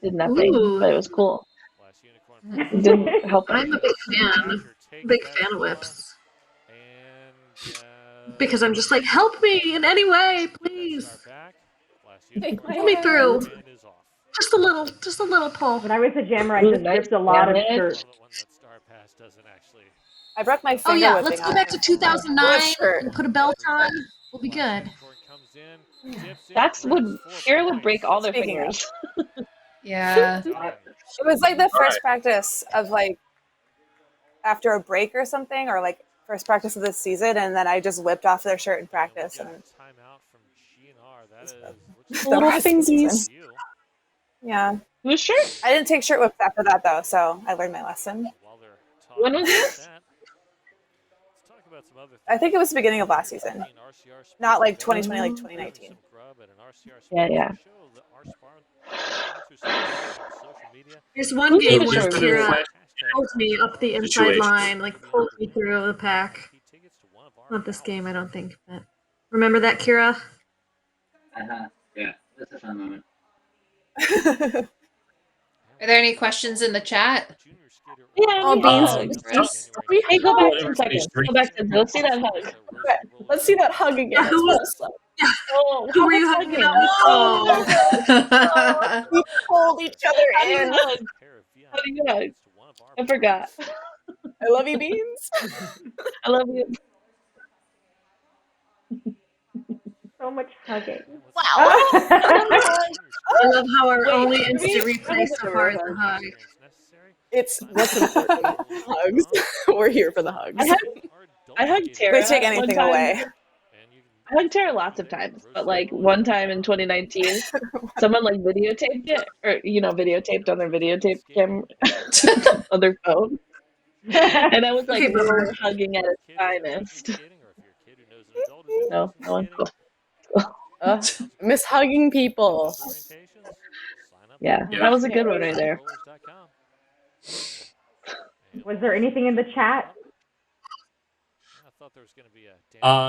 did nothing, Ooh. but it was cool. It didn't help I'm a anything. big fan of whips. Because I'm just like, help me in any way, please. Pull me through. Just a little pull. When I was a jammer, I Ooh, just nice ripped a lot of damage. shirts. I broke my Oh finger yeah, whipping let's go on back her. to 2009 shirt. and put a belt on. We'll be good. That's would Kira would break all their Speaking of. fingers. Yeah. It was like the first practice of like after a break or something, or like first practice of the season, and then I just whipped off their shirt in practice. And the Little rest of the fingies. season. Yeah. Whose shirt? I didn't take shirt whips after that though, so I learned my lesson. When was this? I think it was the beginning of last season. Not like 2020, like 2019. Yeah. There's one game Who's where the Kira pulled me up the inside Situation. line, like pulled me through the pack. Not this game, I don't think. But remember that, Kira? Yeah, that's a fun moment. Are there any questions in the chat? Yeah, Oh, we Beans. have. Hey, go back 10 seconds. Go back to let's see that hug. Let's see that hug again. Yeah, who was- Oh, Who how were you much hugging? hugging? Oh. We pulled each other How do you in. hug? How do you hug? I forgot. I love you, Beans. I love you. So much hugging. Wow. I love how our Wait, only can we- instant replay so far is the hug. It's what's important. Hugs. We're here for the hugs. I hugged Tara. We take anything one time. away. I hugged Tara lots of times, but like one time in 2019, someone like videotaped it, or videotaped on their videotape camera on their phone, and I was like, Okay, we were bummer. hugging at its finest. No one. Miss hugging people. Yeah, Yeah. that was a good one right there. Was there anything in the chat?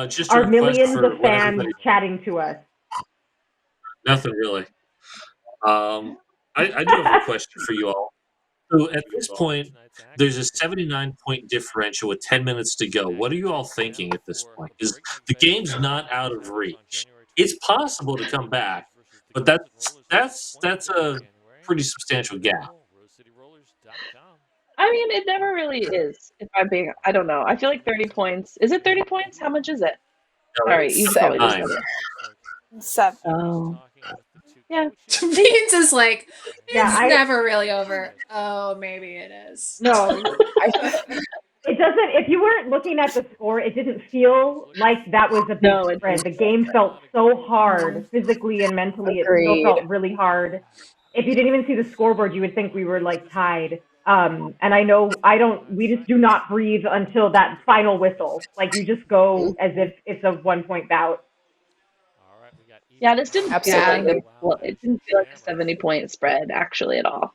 Just a Are request millions for of what fans everybody- chatting to us? Nothing really. I do have a question for you all. So at this point, there's a 79-point differential with 10 minutes to go. What are you all thinking at this point? Because the game's not out of reach. It's possible to come back, but that's a pretty substantial gap. I mean, it never really is. If I'm being, I don't know. I feel like 30 points. Is it 30 points? How much is it? Sorry, you probably just Nine. said it. 7. Oh, yeah. Beans is like, it's Yeah, never really over. Oh, maybe it is. No, it doesn't. If you weren't looking at the score, it didn't feel like that was a big No, it spread. The game felt so hard physically and mentally. It still Agreed. felt really hard. If you didn't even see the scoreboard, you would think we were like tied. And I know we just do not breathe until that final whistle. Like you just go as if it's a 1-point bout. Yeah, this didn't feel Absolutely. it didn't feel like a 70-point spread actually at all.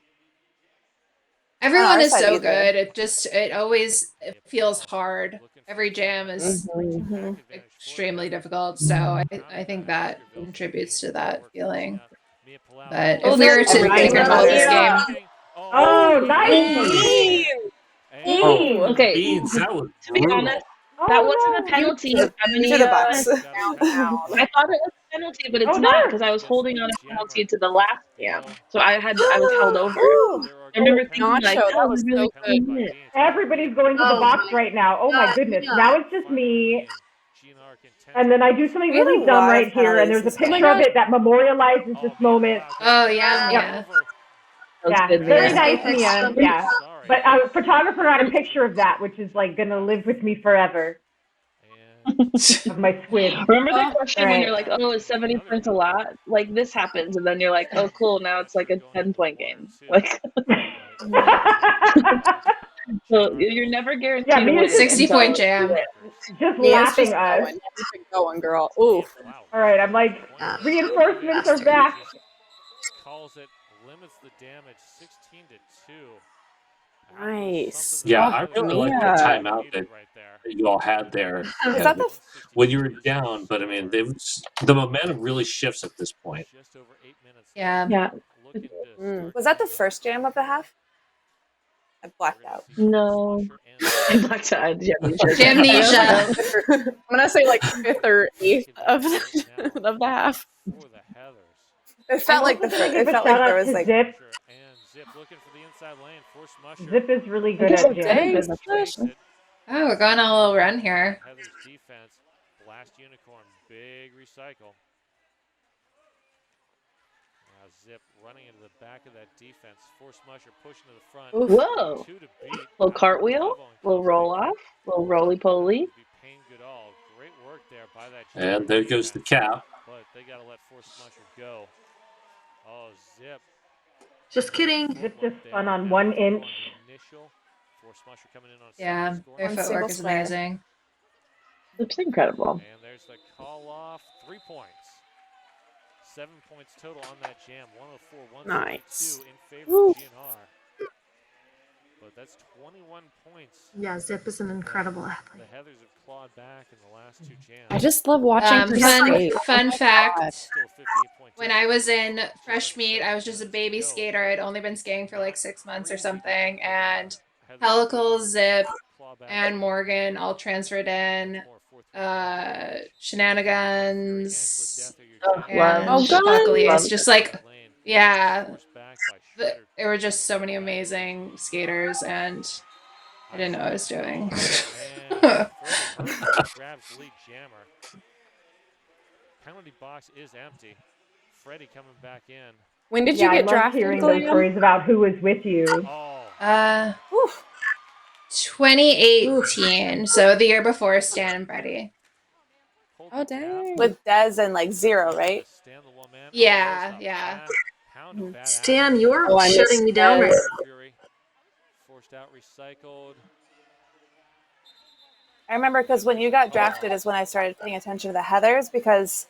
Everyone our is side so either. good. It always feels hard. Every jam is Mhm. extremely difficult. So I think that contributes to that feeling. But Oh, if we this were is to a think banger about this mode. game, Oh, nice! Oh, Okay, Beans, that was to be brutal. honest, that wasn't a no. penalty. To the box. I thought it was a penalty, but it's Oh, not no. because I was holding on a penalty to the last jam. So I was held over. Ooh. I remember thinking Nacho, like, that that was was a really so good. cool hit. Everybody's going to the Oh box my right now. Oh my goodness. yeah. Now it's just me. And then I do something We had really a dumb lot of right here, and penalties there's a this picture game. of it that memorializes this moment. oh yeah, Yep. Mia. That was Yeah, good, very Mia. nice, Mia. Yeah. But a photographer got a picture of that, which is like gonna live with me forever. Of my squid. Remember that question when Alright. you're like, oh, is 70 points a lot? Like this happens, and then you're like, oh, cool, now it's like a 10-point game. Like, so you're never guaranteed Yeah, to Mia's win. just- 60-point jam. just Mia's laughing just us. going. Keep it going, girl. Ooh. All right, I'm like, reinforcements are back. Calls it, limits the damage 16 to 2. Nice. Yeah, Oh, I really like yeah. the timeout that you all had there. Was that the When you were down, but I mean, the momentum really shifts at this point. Just over 8 minutes. Yeah. Yeah. Looking to Mm. Was that the first jam of the half? I blacked out. No. I blacked out. Jamnesia. I'm gonna say like 5th or 8th of the half. For the Heathers. It felt like the Also first. give It a felt shout like there out was to like. Zip. And Zip looking for the inside lane. Force Musher. Zip is really good Just at dang. jam. Oh, we're going on a little run here. Heather's defense. Blast Unicorn. Big recycle. Now Zip running into the back of that defense. Force Musher pushing to the front. Oof. Whoa. 2 to beat. Little cartwheel, little roll off, little roly poly. Be Payne Goodall. Great work there by that. And there goes the cap. But they gotta let Force Musher go. Oh, Zip. Just kidding. Zip just spun on 1 inch. Initial. Force Musher coming in on a Yeah, single score. their One footwork single is square. amazing. It's incredible. And there's the call off. 3 points. 7 points total on that jam. 104, 172 Nice. in favor Woo. of GNR. But that's 21 points. Yeah, Zip is an incredible The athlete. Heathers have clawed back in the last 2 jams. I just love watching her skate. Fun fact. Still 58 points. When I was in fresh meet, I was just a baby skater. I'd only been skating for like 6 months or something. And Helical, Zip, and Morgan all transferred in. Shenanigans and Love. Buckley. Love It's just like, yeah, there were just so many amazing skaters, and I didn't know what I was doing. Grabs lead jammer. Penalty box is empty. Freddie coming back in. When did Yeah, you I get love drafted, hearing those Glam? stories about who was with you. Oh, 2018, so the year before Stan and Freddie. Oh, dang. With Dez and like Zero, right? Yeah, yeah. Stan, you're Oh, I missed shutting me down right that. now. Forced out, recycled. I remember because when you got drafted is when I started paying attention to the Heathers because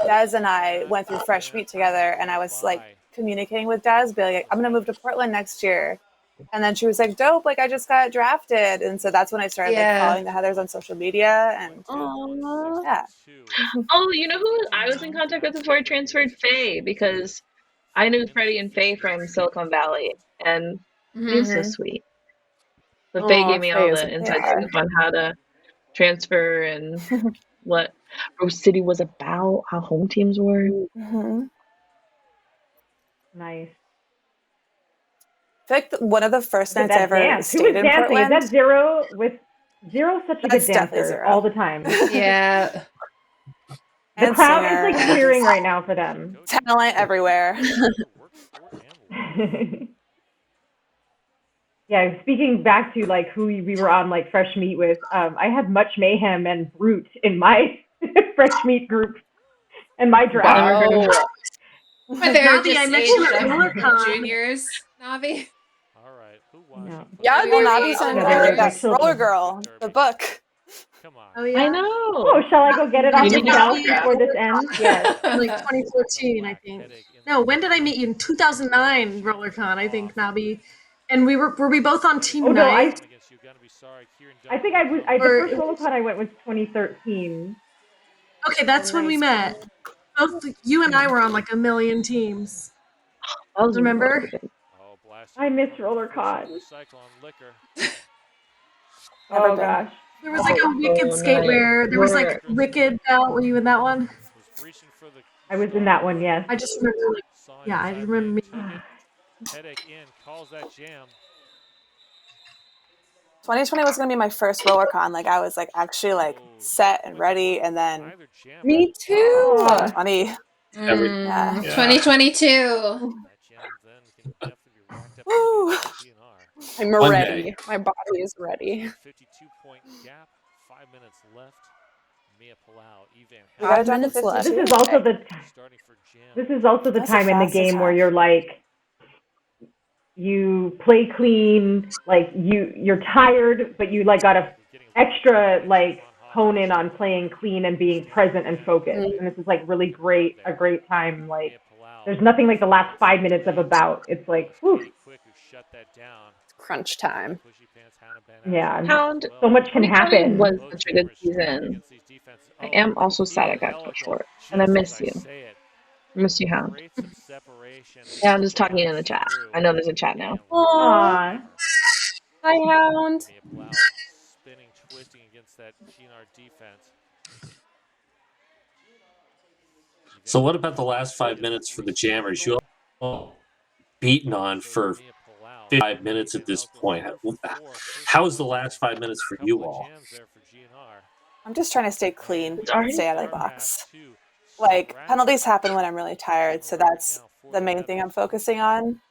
Dez and I went through fresh meat together and I was like communicating with Dez, being like, I'm gonna move to Portland next year. And then she was like, dope, like I just got drafted. And so that's when I started like following the Heathers on social media and yeah. Oh, you know who I was in contact with before I transferred? Faye, because I knew Freddie and Faye from Silicon Valley, and she's so sweet. But Faye gave me all the inside scoop on how to transfer and what Rose City was about, how home teams were. Mm-hmm. Nice. I feel like one of the first nights I ever dance. Who stayed was in dancing? Portland. Is that Zero? With Zero's such a That's good definitely dancer Zero. all the time. Yeah. The And crowd singer is like and cheering just right now for them. talent everywhere. Yeah, speaking back to like who we were on like fresh meat with, I had Much Mayhem and Brute in my fresh meat group and my draft. Wow. But they're Nabi, I just met you aged at up Roller juniors, Nabi. All right, who No. Yeah, Maybe well, we Nabi's all in Yeah, they're that children. Roller Girl, the book. Come on. Oh, yeah. I know. Oh, shall I go get it off You the need to shelf see that. before this ends? Yes. Like 2014, I think. No, when did I meet you? In 2009, RollerCon, I think, Nabi. And were we both on Team Oh no, Night? I think I was. The Or- first RollerCon I went was 2013. Okay, that's when we met. Both you and I were on like a million teams. That was Remember? really good. Oh, blast I miss unicorn forcing RollerCon. the recycle on liquor. Never Oh been. gosh. There was like a Wicked Oh, skateware. There was like nice. Wicked belt. Were you in that one? Was reaching for the I was in that one, yes. I just remember like, saw yeah, I inside remember lane, me. took it. Headache in, calls that jam. 2020 was gonna be my first RollerCon. Like I was like actually like set and ready, and then Neither jammer. Me too. Aw. 2020. Yeah. 2022. That jam then can definitely be racked up Woo. against the GNR. I'm One ready. day. My body is ready. 52-point gap, 5 minutes left. Mia Palau, Evan We gotta 5 drive to minutes left. 52. This is also the starting for jam. this is also the That's the time in the fastest game where half. you're like, you play clean, like you're tired, but you like gotta extra like hone in on playing clean and being present and focused. And this is like really a great time. Like there's nothing like the last 5 minutes of a bout. It's like, whew, Quick who shut that down. Crunch time. Pushy pants Hannah Bennett. yeah, Hound, so much can 2020 happen. was such a good season. I am also sad I got cut short, and I miss you. I miss you, Hound. Yeah, I'm just talking in the chat. I know there's a chat now. Aww. Hi, Hound. Mia Palau spinning, twisting against that GNR defense. So what about the last 5 minutes for the Jammers? You all beaten on for 5 minutes at this point. How was the last 5 minutes for you all? I'm just trying to stay clean, Sorry? stay out of the box. Like penalties happen when I'm really tired, so that's the main thing I'm focusing on.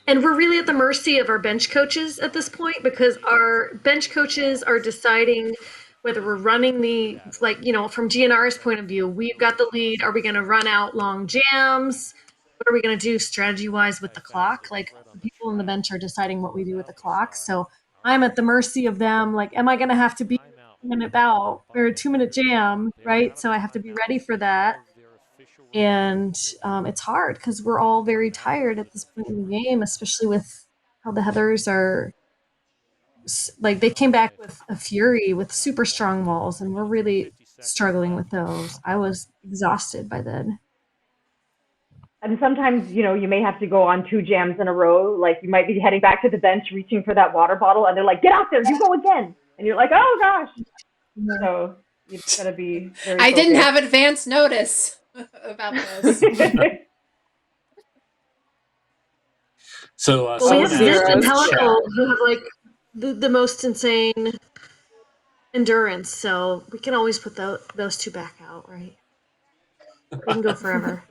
And we're really at the mercy of our bench coaches at this point because our bench coaches are deciding whether we're running the, like, you know, from GNR's point of view, we've got the lead. Are we going to run out long jams? What are we going to do strategy wise with the clock? Like, the people on the bench are deciding what we do with the clock. So I'm at the mercy of them. Like, am I going to have to be a 2-minute bout or a 2-minute jam? Right. So I have to be ready for that. And it's hard because we're all very tired at this point in the game, especially with how the Heathers are. Like, they came back with a fury with super strong walls, and we're really struggling with those. I was exhausted by then. And sometimes, you know, you may have to go on 2 jams in a row. Like you might be heading back to the bench, reaching for that water bottle, and they're like, "Get out there, you go again!" And you're like, "Oh gosh!" So you just gotta be very. I didn't focused. have advance notice about this. So Well, we someone have asked Vince in and the chat. Pellicle who have like the most insane endurance, so we can always put those two back out, right? We can go forever.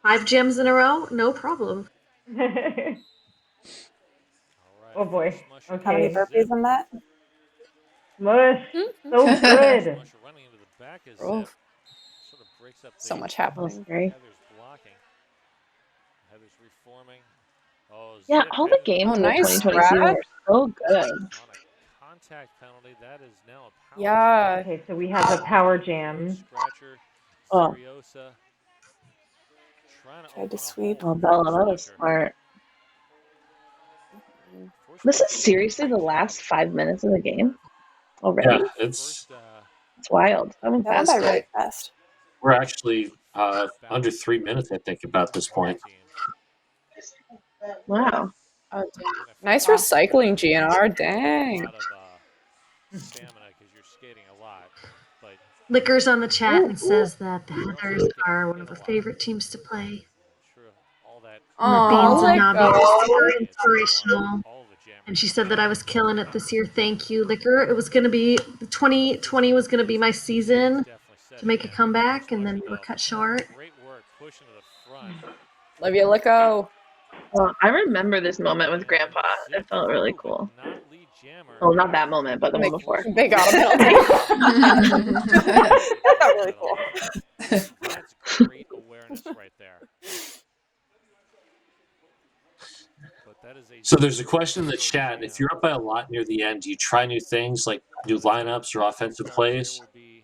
5 gems in a row, no problem. Oh boy. How many Okay. burpees on that? Mush. So good. Oh, so much happening. Great. Blocking. Heather's reforming. Oh, Yeah, zip all the in. games Oh, in the nice, 2020 season Brad. were so good. On a contact penalty, that is now a power Yeah. Okay, so we have a power jam. scratcher. Oh. Furiosa trying to Tried open to a sweep. hole Oh, for Bella, the that was slasher. smart. This is seriously the last 5 minutes of the game already? Yeah, it's It's wild. That went That went fast. by really fast. we're actually under 3 minutes, I think, about this point. Wow. Oh, nice recycling, GNR. Dang. Stamina because you're skating a lot, but Liquor's on the chat and says that the Heathers are one of her favorite teams to play. true. All that And the Aw, Beans and Nabi are Lico. super inspirational. And she said that I was killing it this year. Thank you, Liquor. It was going to be, 2020 was going to be my season to make a comeback, and then we were cut short. great work pushing to the front. Love you, Lico. Well, I remember this moment with Grandpa. It felt really cool. Not lead jammer. Well, not that moment, but the one before. They got a penalty. That felt really cool. That's great awareness right there. But That is a So there's a question in the chat. If you're up by a lot near the end, do you try new things like new lineups or offensive plays? There will be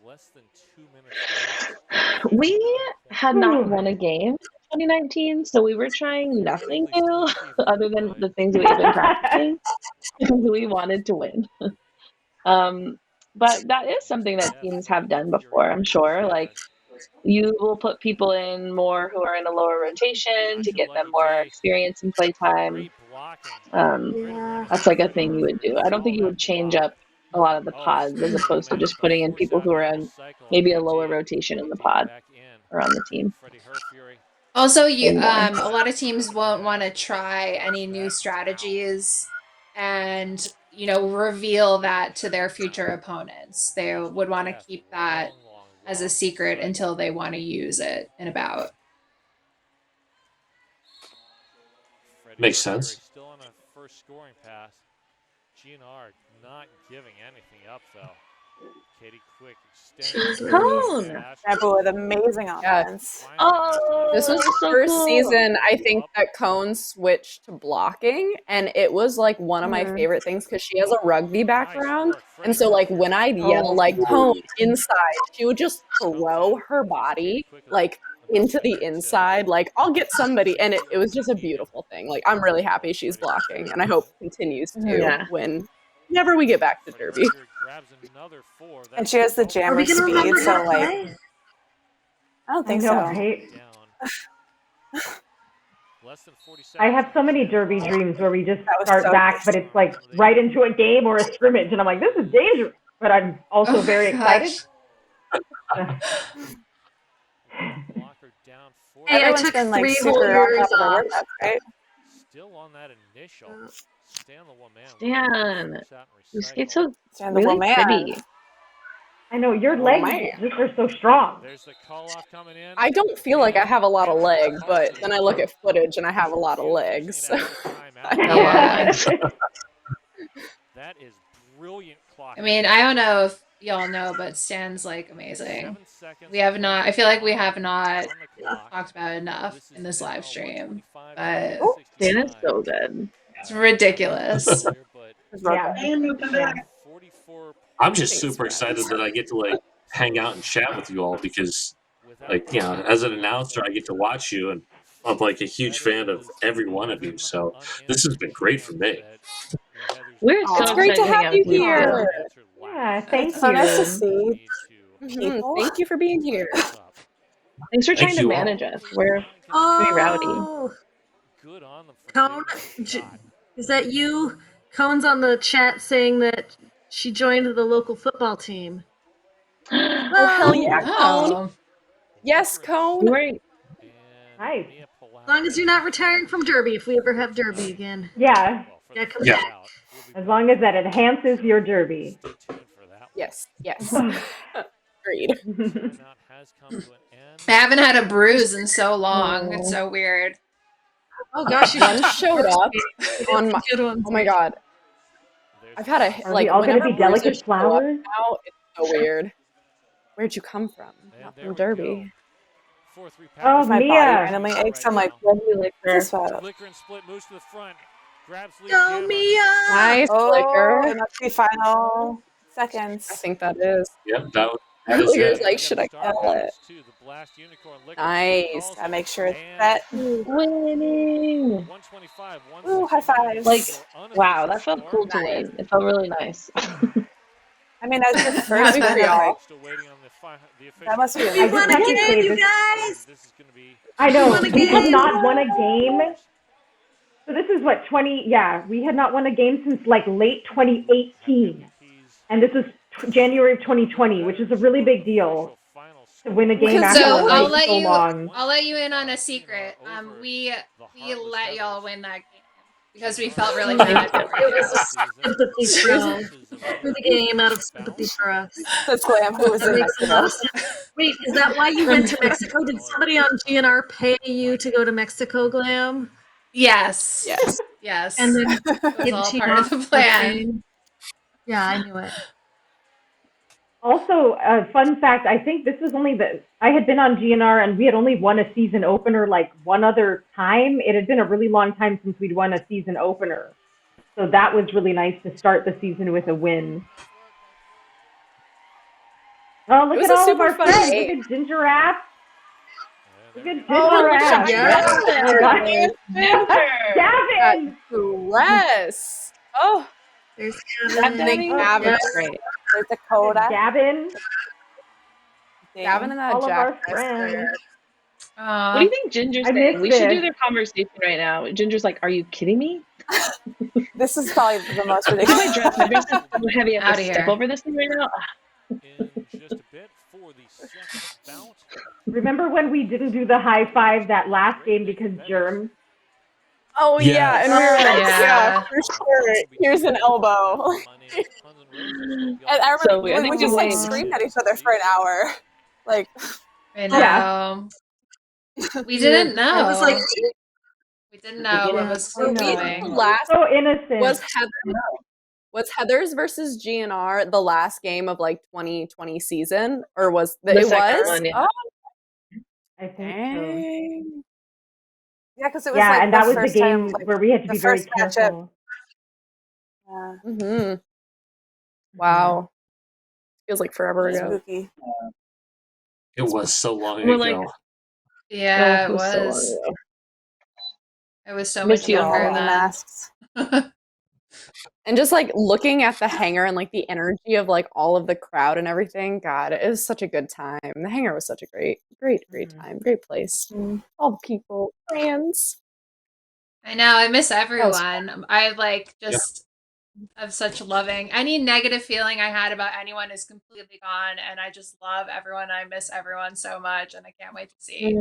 less than 2 minutes left. We had not won a game in 2019, so we were trying nothing new other than the things we've been practicing. We wanted to win. But that is something that teams have done before, I'm sure. Like, you will put people in more who are in a lower rotation to get them more experience in playtime. Great blocking. Yeah. That's like a thing you would do. I don't think you would change up a lot of the pods as opposed to just putting in people who are in maybe a lower rotation in the pod or on the team. Freddie Herfury. Also, Anymore. a lot of teams won't want to try any new strategies and, reveal that to their future opponents. They would want to keep that as a secret until they want to use it in a bout. Freddie Makes Herfury sense. Still on a first scoring pass. GNR not giving anything up though. Katie Quick extends. Cone! Rebel with amazing offense. Oh, This was the so first cool. season, I think, that Cone switched to blocking, and it was like one of my Mhm. favorite things because she has a rugby background, and so like when I'd yell like Cone inside, she would just throw her body like into the inside, like I'll get somebody, and it was just a beautiful thing. Like I'm really happy she's blocking, and I hope continues to Yeah. whenever we get back to Derby. And she has the Are jammer we gonna remember speed, how so to like play? I don't I think know, so. right? Less than 40 I seconds. have so many Derby dreams where we just That was start so back, but it's like right into a game or a scrimmage, and I'm like, this is dangerous. But I'm also Oh my very excited. Blocker down for Hey, I Everyone's took been like 3 whole super on years top of their off. workouts, right? Still on that initial. Stay on the one man. Stan, your skate's so Stand the really one man. pretty. I know your Oh, legs man. just are so strong. There's the call off coming in. I don't feel like I have a lot of legs, but then I look at footage and I have a lot of legs. Yeah. That is brilliant clock. I mean, I don't know if y'all know, but Stan's like amazing. I feel like we have not talked about it enough in this live stream, but Stan is so good. it's ridiculous. Yeah. I'm just super excited that I get to like hang out and chat with you all because, like, as an announcer, I get to watch you, and I'm like a huge fan of every one of you. So this has been great for me. We're so It's great excited to have hang out you with you here. too. Yeah, thank It's so nice to you. see Mhm. people. Thank you for being here. Thanks for Thank trying to you all. manage us. We're pretty rowdy. Oh, Good on them for Cone, taking the shot. is that you? Cone's on the chat saying that she joined the local football team. Oh, hell yeah, Cone. Oh. Yes, Cone. Great. Nice. As long as you're not retiring from Derby, if we ever have Derby again. Yeah, Yeah, come Yeah. back. as long as that enhances your Derby. Stay tuned for that. Yes, yes. Agreed. Timeout has come to an end. I haven't had a bruise in so long. It's so weird. Oh gosh, you One showed up on my. good ones. Oh my god, I've had a Are like we all going to whenever be delicate bruises show up flowers? now, it's so weird. Where'd you come from? And Not there from we go. Derby. 4-3 Oh, If my Mia. body randomly aches, I'm like, Love you, what's Licker. this about? Flicker and split moves to the front. Grabs lead Go jammer. Mia! Nice Oh, flicker. it must be final seconds. I think that is. Yep, that is Flicker's it. like, should I call it? The Blast Unicorn. Licker Nice. Gotta make sure it's and set. Winning. 125, Ooh, high fives. Like, wow, that felt cool to Nice. win. It felt really nice. I mean, as the first Happy one, for I'm y'all. like, Still waiting on the official. that must be I We just won have to again, say you this. guys! This is going to be I know, won a we have game. not won a game. So this is what, we had not won a game since like late 2018. And this is January of 2020, which is a really big deal to win a game after So like, I'll let so long. you in on a secret. We let y'all win that game because we felt really bad for It was you. a sympathy throw for the game out of sympathy for us. That's Glam, who was That in makes a lot Mexico. of sense. Wait, is that why you went to Mexico? Did somebody on GNR pay you to go to Mexico, Glam? Yes. Yes. Yes. And then it was give all team part of off the for plan. paying? Yeah, I knew it. Also, a fun fact, I think this was I had been on GNR and we had only won a season opener like one other time. It had been a really long time since we'd won a season opener. So that was really nice to start the season with a win. Oh, look It was at a all of super our fun friends. game. Look at Ginger App. Look at Ginger Oh, look App. at Yeah. Gavin! Dress. Oh, There's That Gavin. diving Gavin. was great. There's Dakota. Gavin. Gavin and that All of Jack our dress friends. there. What do you think Ginger's I saying? miss We should do this. their conversation right now. Ginger's like, "Are you kidding me? This is probably the most Look at my ridiculous. dress. My dress is so heavy. I have Outta to step here. over this thing right now." In just a bit for the second bout. Remember when we didn't do the high five that last game because germs? Oh yeah, Yes. and we were like, Yeah. yeah, for sure. Here's an elbow. And I So remember I think we just like we- screamed at each other for an hour. Like, I know. Yeah. We didn't know. I was like, we didn't know what was I know. coming. last So innocent. was Heather's versus GNR the last game of like 2020 season, or was The it second was? one, yeah. Oh, I think so. dang. Yeah, because it was Yeah, like and the that was the first game time, like, where we had to the be very first matchup. careful. Yeah, Mm-hmm. Wow, feels like forever it was ago. spooky. It was so long Well, ago. like- Yeah, Oh, it so long was. ago. It was so Miss much you, All younger in the then. masks. And just like looking at the hangar and like the energy of like all of the crowd and everything, God, it was such a good time. The hangar was such a great time, great place. Mm. All the people, fans. I know, I miss was everyone. I like just have such loving. Any negative feeling I had about anyone is completely gone, and I just love everyone. I miss everyone so much, and I can't wait to see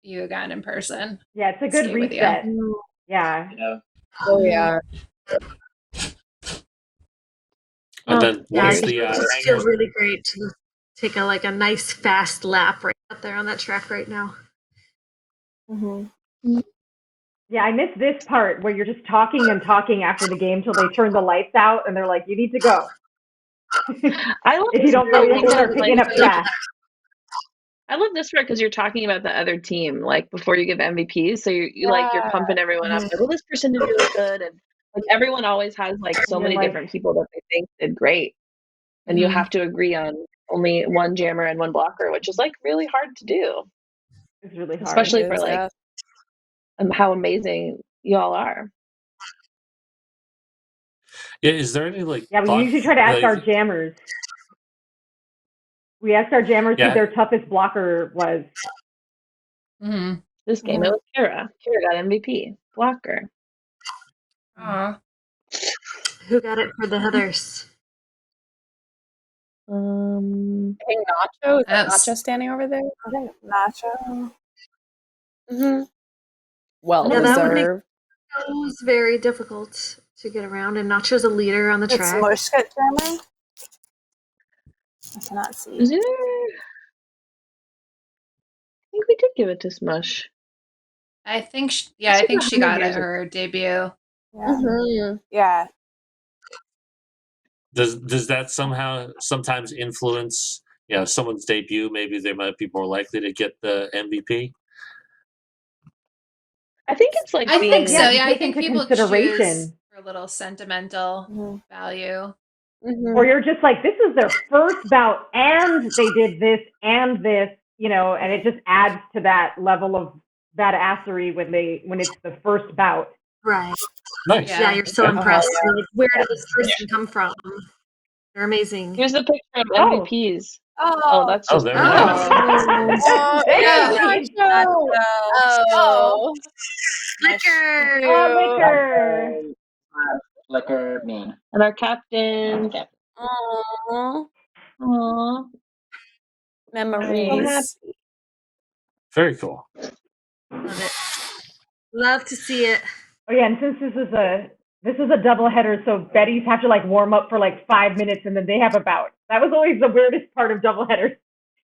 you again in person. Yeah, it's a good Stay with you. reset. Yeah. Yeah. Oh yeah. And then yeah, once it the just feels really great to take a nice fast lap right out there on that track right now. Mm-hmm. Yeah, I miss this part where you're just talking and talking after the game till they turn the lights out and they're like, you need to go. I love If you this don't part, really start picking up trash. I love this part because you're talking about the other team, like before you give MVPs. So you like you're pumping everyone up. Like, well, this person did really good, and like everyone always has like so You're many like- different people that they think did great, and you have to agree on only one jammer and one blocker, which is like really hard to do, It's really hard. especially It for is, like yeah. how amazing you all are. Yeah, is there any like? Yeah, we thought- usually try to ask like- our jammers. We asked our jammers Yeah. who their toughest blocker was. Mm-hmm. This game, it was Kara. Kara got MVP blocker. Aw. Who got it for the Heathers? Hey, Nacho, is that That's- Nacho standing over there? I think Nacho. Mm-hmm. Well Yeah, that would make deserved. it was very difficult to get around, and Nacho's a leader on the It's track. Mush get jamming. I cannot see. Is there? I think we did give it to Smush. I think, I think she got it her debut. Yeah. Mm-hmm. Yeah. Does that sometimes influence someone's debut? Maybe they might be more likely to get the MVP. I think it's like I being, think so. Yeah, Yeah, I take think into people consideration. choose for a little sentimental Mhm. value. Mm-hmm. Or you're just like, this is their first bout and they did this and this, and it just adds to that level of badassery when it's the first bout. Right. Nice. Yeah. Yeah, you're so Yeah. impressed. You're like, where did this person come from? They're amazing. Here's the picture of Oh. MVPs. Oh, Oh, that's Oh, just there we go. oh, Hey, Nacho. Oh, Liquor. Oh, Liquor. Flicker me. and our captain. Aw. Aww. Memories. Very cool. Love it. Love to see it. Oh yeah, and since this is a double header, so Betty's have to like warm up for like 5 minutes and then they have a bout. That was always the weirdest part of double headers.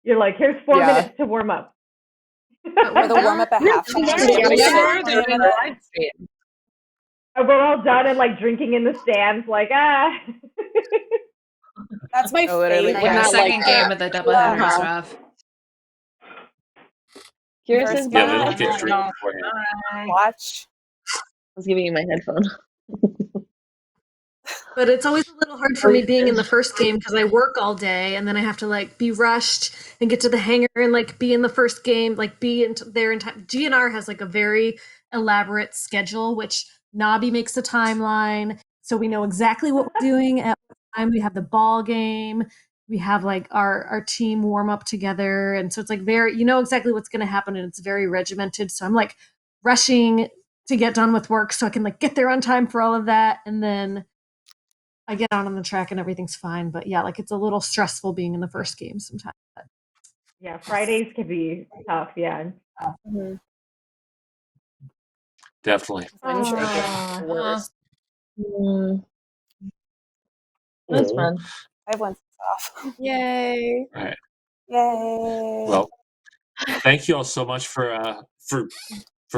You're like, here's 4 Yeah. minutes to warm up. Or the warm up at halftime. And we're all done and like drinking in the stands, like That's my literally, favorite. would Yeah, not like second that. game of the doubleheader was Wow. rough. Curious First is Yeah, they bye. don't get No, drinking no, beforehand. bye. I Watch. was giving you my headphone. But it's always a little hard for me being in the first game because I work all day and then I have to like be rushed and get to the hangar and like be in the first game, like be there in time. GNR has like a very elaborate schedule, which Nabi makes the timeline, so we know exactly what we're doing at what time. We have the ball game, we have like our team warm up together, and so it's like very, you know exactly what's going to happen, and it's very regimented. So I'm like rushing to get done with work so I can like get there on time for all of that, and then I get out on the track and everything's fine. But yeah, like it's a little stressful being in the first game sometimes. Yeah, Fridays can be tough. Yeah. Mhm. Definitely. Wind shaking. Ah. The worst. That's Oh, fun. I have one off. Yay. all right. Yay. Well, thank you all so much for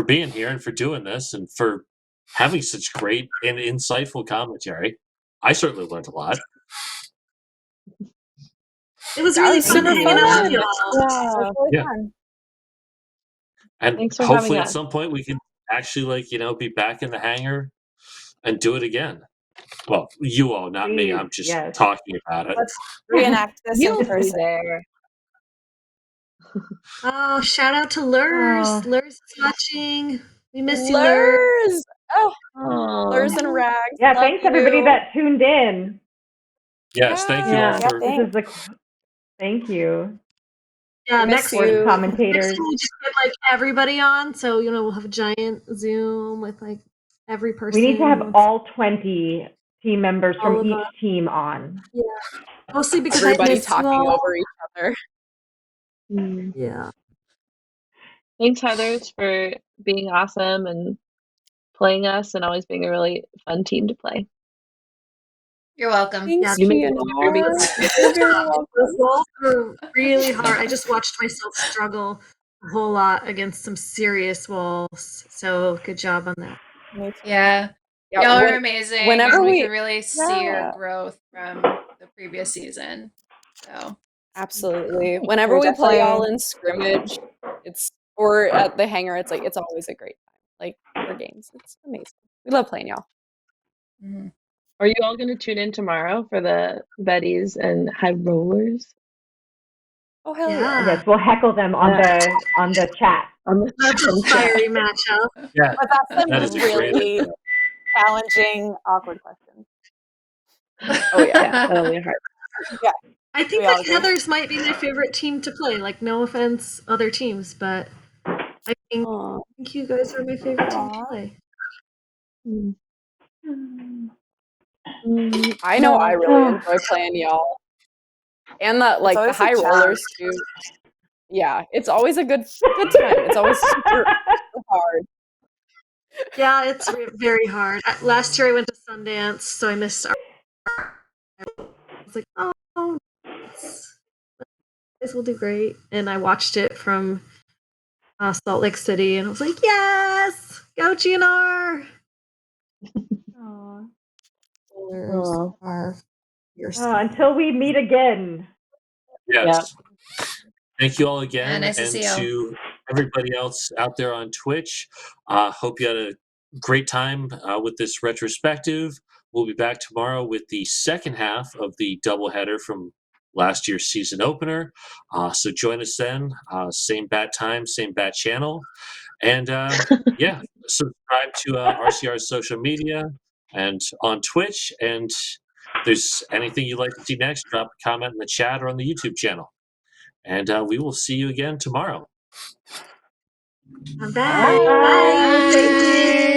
being here and for doing this and for having such great and insightful commentary. I certainly learned a lot. It was That really was fun super hanging out with fun. y'all. It was really Yeah. fun. And Thanks for having hopefully at us. some point we can actually be back in the hangar and do it again. Well, you all, not me. Please, I'm just yes. talking about it. Let's reenact this in You'll be person. there. Oh, shout out to Lurs. Oh. Lurs is watching. We miss you, Lurs. Lurs. Oh, Oh, Lurs and Rags. Yeah, Love thanks everybody you. that tuned in. Yes, thank you all Yeah. Yeah, for This thanks. is the thank you. Yeah, We miss next Sports you. next commentators. time we just get like everybody on, so we'll have a giant Zoom with like every person. We need to have who- all 20 team members All from of each us. team on. Yeah, mostly because I Everybody miss you talking all. over each other. Mm. Yeah. Thanks, Heathers, for being awesome and playing us and always being a really fun team to play. You're welcome. Thanks, You make GNR. it very You're very welcome. Those walls were really hard. I just watched myself struggle a whole lot against some serious walls. So good job on that. Me too. Yeah. Yeah, Y'all are amazing. whenever and we we- can really see your Yeah. growth from the previous season. So Absolutely. Whenever We're we play y'all definitely- in scrimmage, or at the hangar, it's always a great time. Like for games. It's amazing. We love playing y'all. mhm. Are you all going to tune in tomorrow for the Betties and High Rollers? Oh hell Yeah. Yes, we'll heckle them on the chat. On the That's a chat. fiery matchup. Yeah, But that's that is some a great really idea. challenging, awkward questions. Oh yeah. Yeah, that'll be hard. I think We all like agree. Heathers might be my favorite team to play. Like, no offense, other teams, but I think Aw. you guys are my favorite team to Aw. play. Mm. I know I really enjoy playing y'all. And the It's the always a high rollers too. Yeah, it's always a good time. It's always super hard. Yeah, it's very hard. Last year I went to Sundance, so I missed our. I was like, oh, this will do great. And I watched it from Salt Lake City, and I was like, yes, go GNR. Aw. Aw. Are your Until we meet again. Yes. Thank you all again. Yeah, nice to and see y'all. to everybody else out there on Twitch. Hope you had a great time with this retrospective. We'll be back tomorrow with the second half of the doubleheader from last year's season opener. So join us then. Same bat time, same bat channel. And yeah, subscribe to RCR's social media and on Twitch. And if there's anything you'd like to see next, drop a comment in the chat or on the YouTube channel. And we will see you again tomorrow. Bye. Bye. Thank you.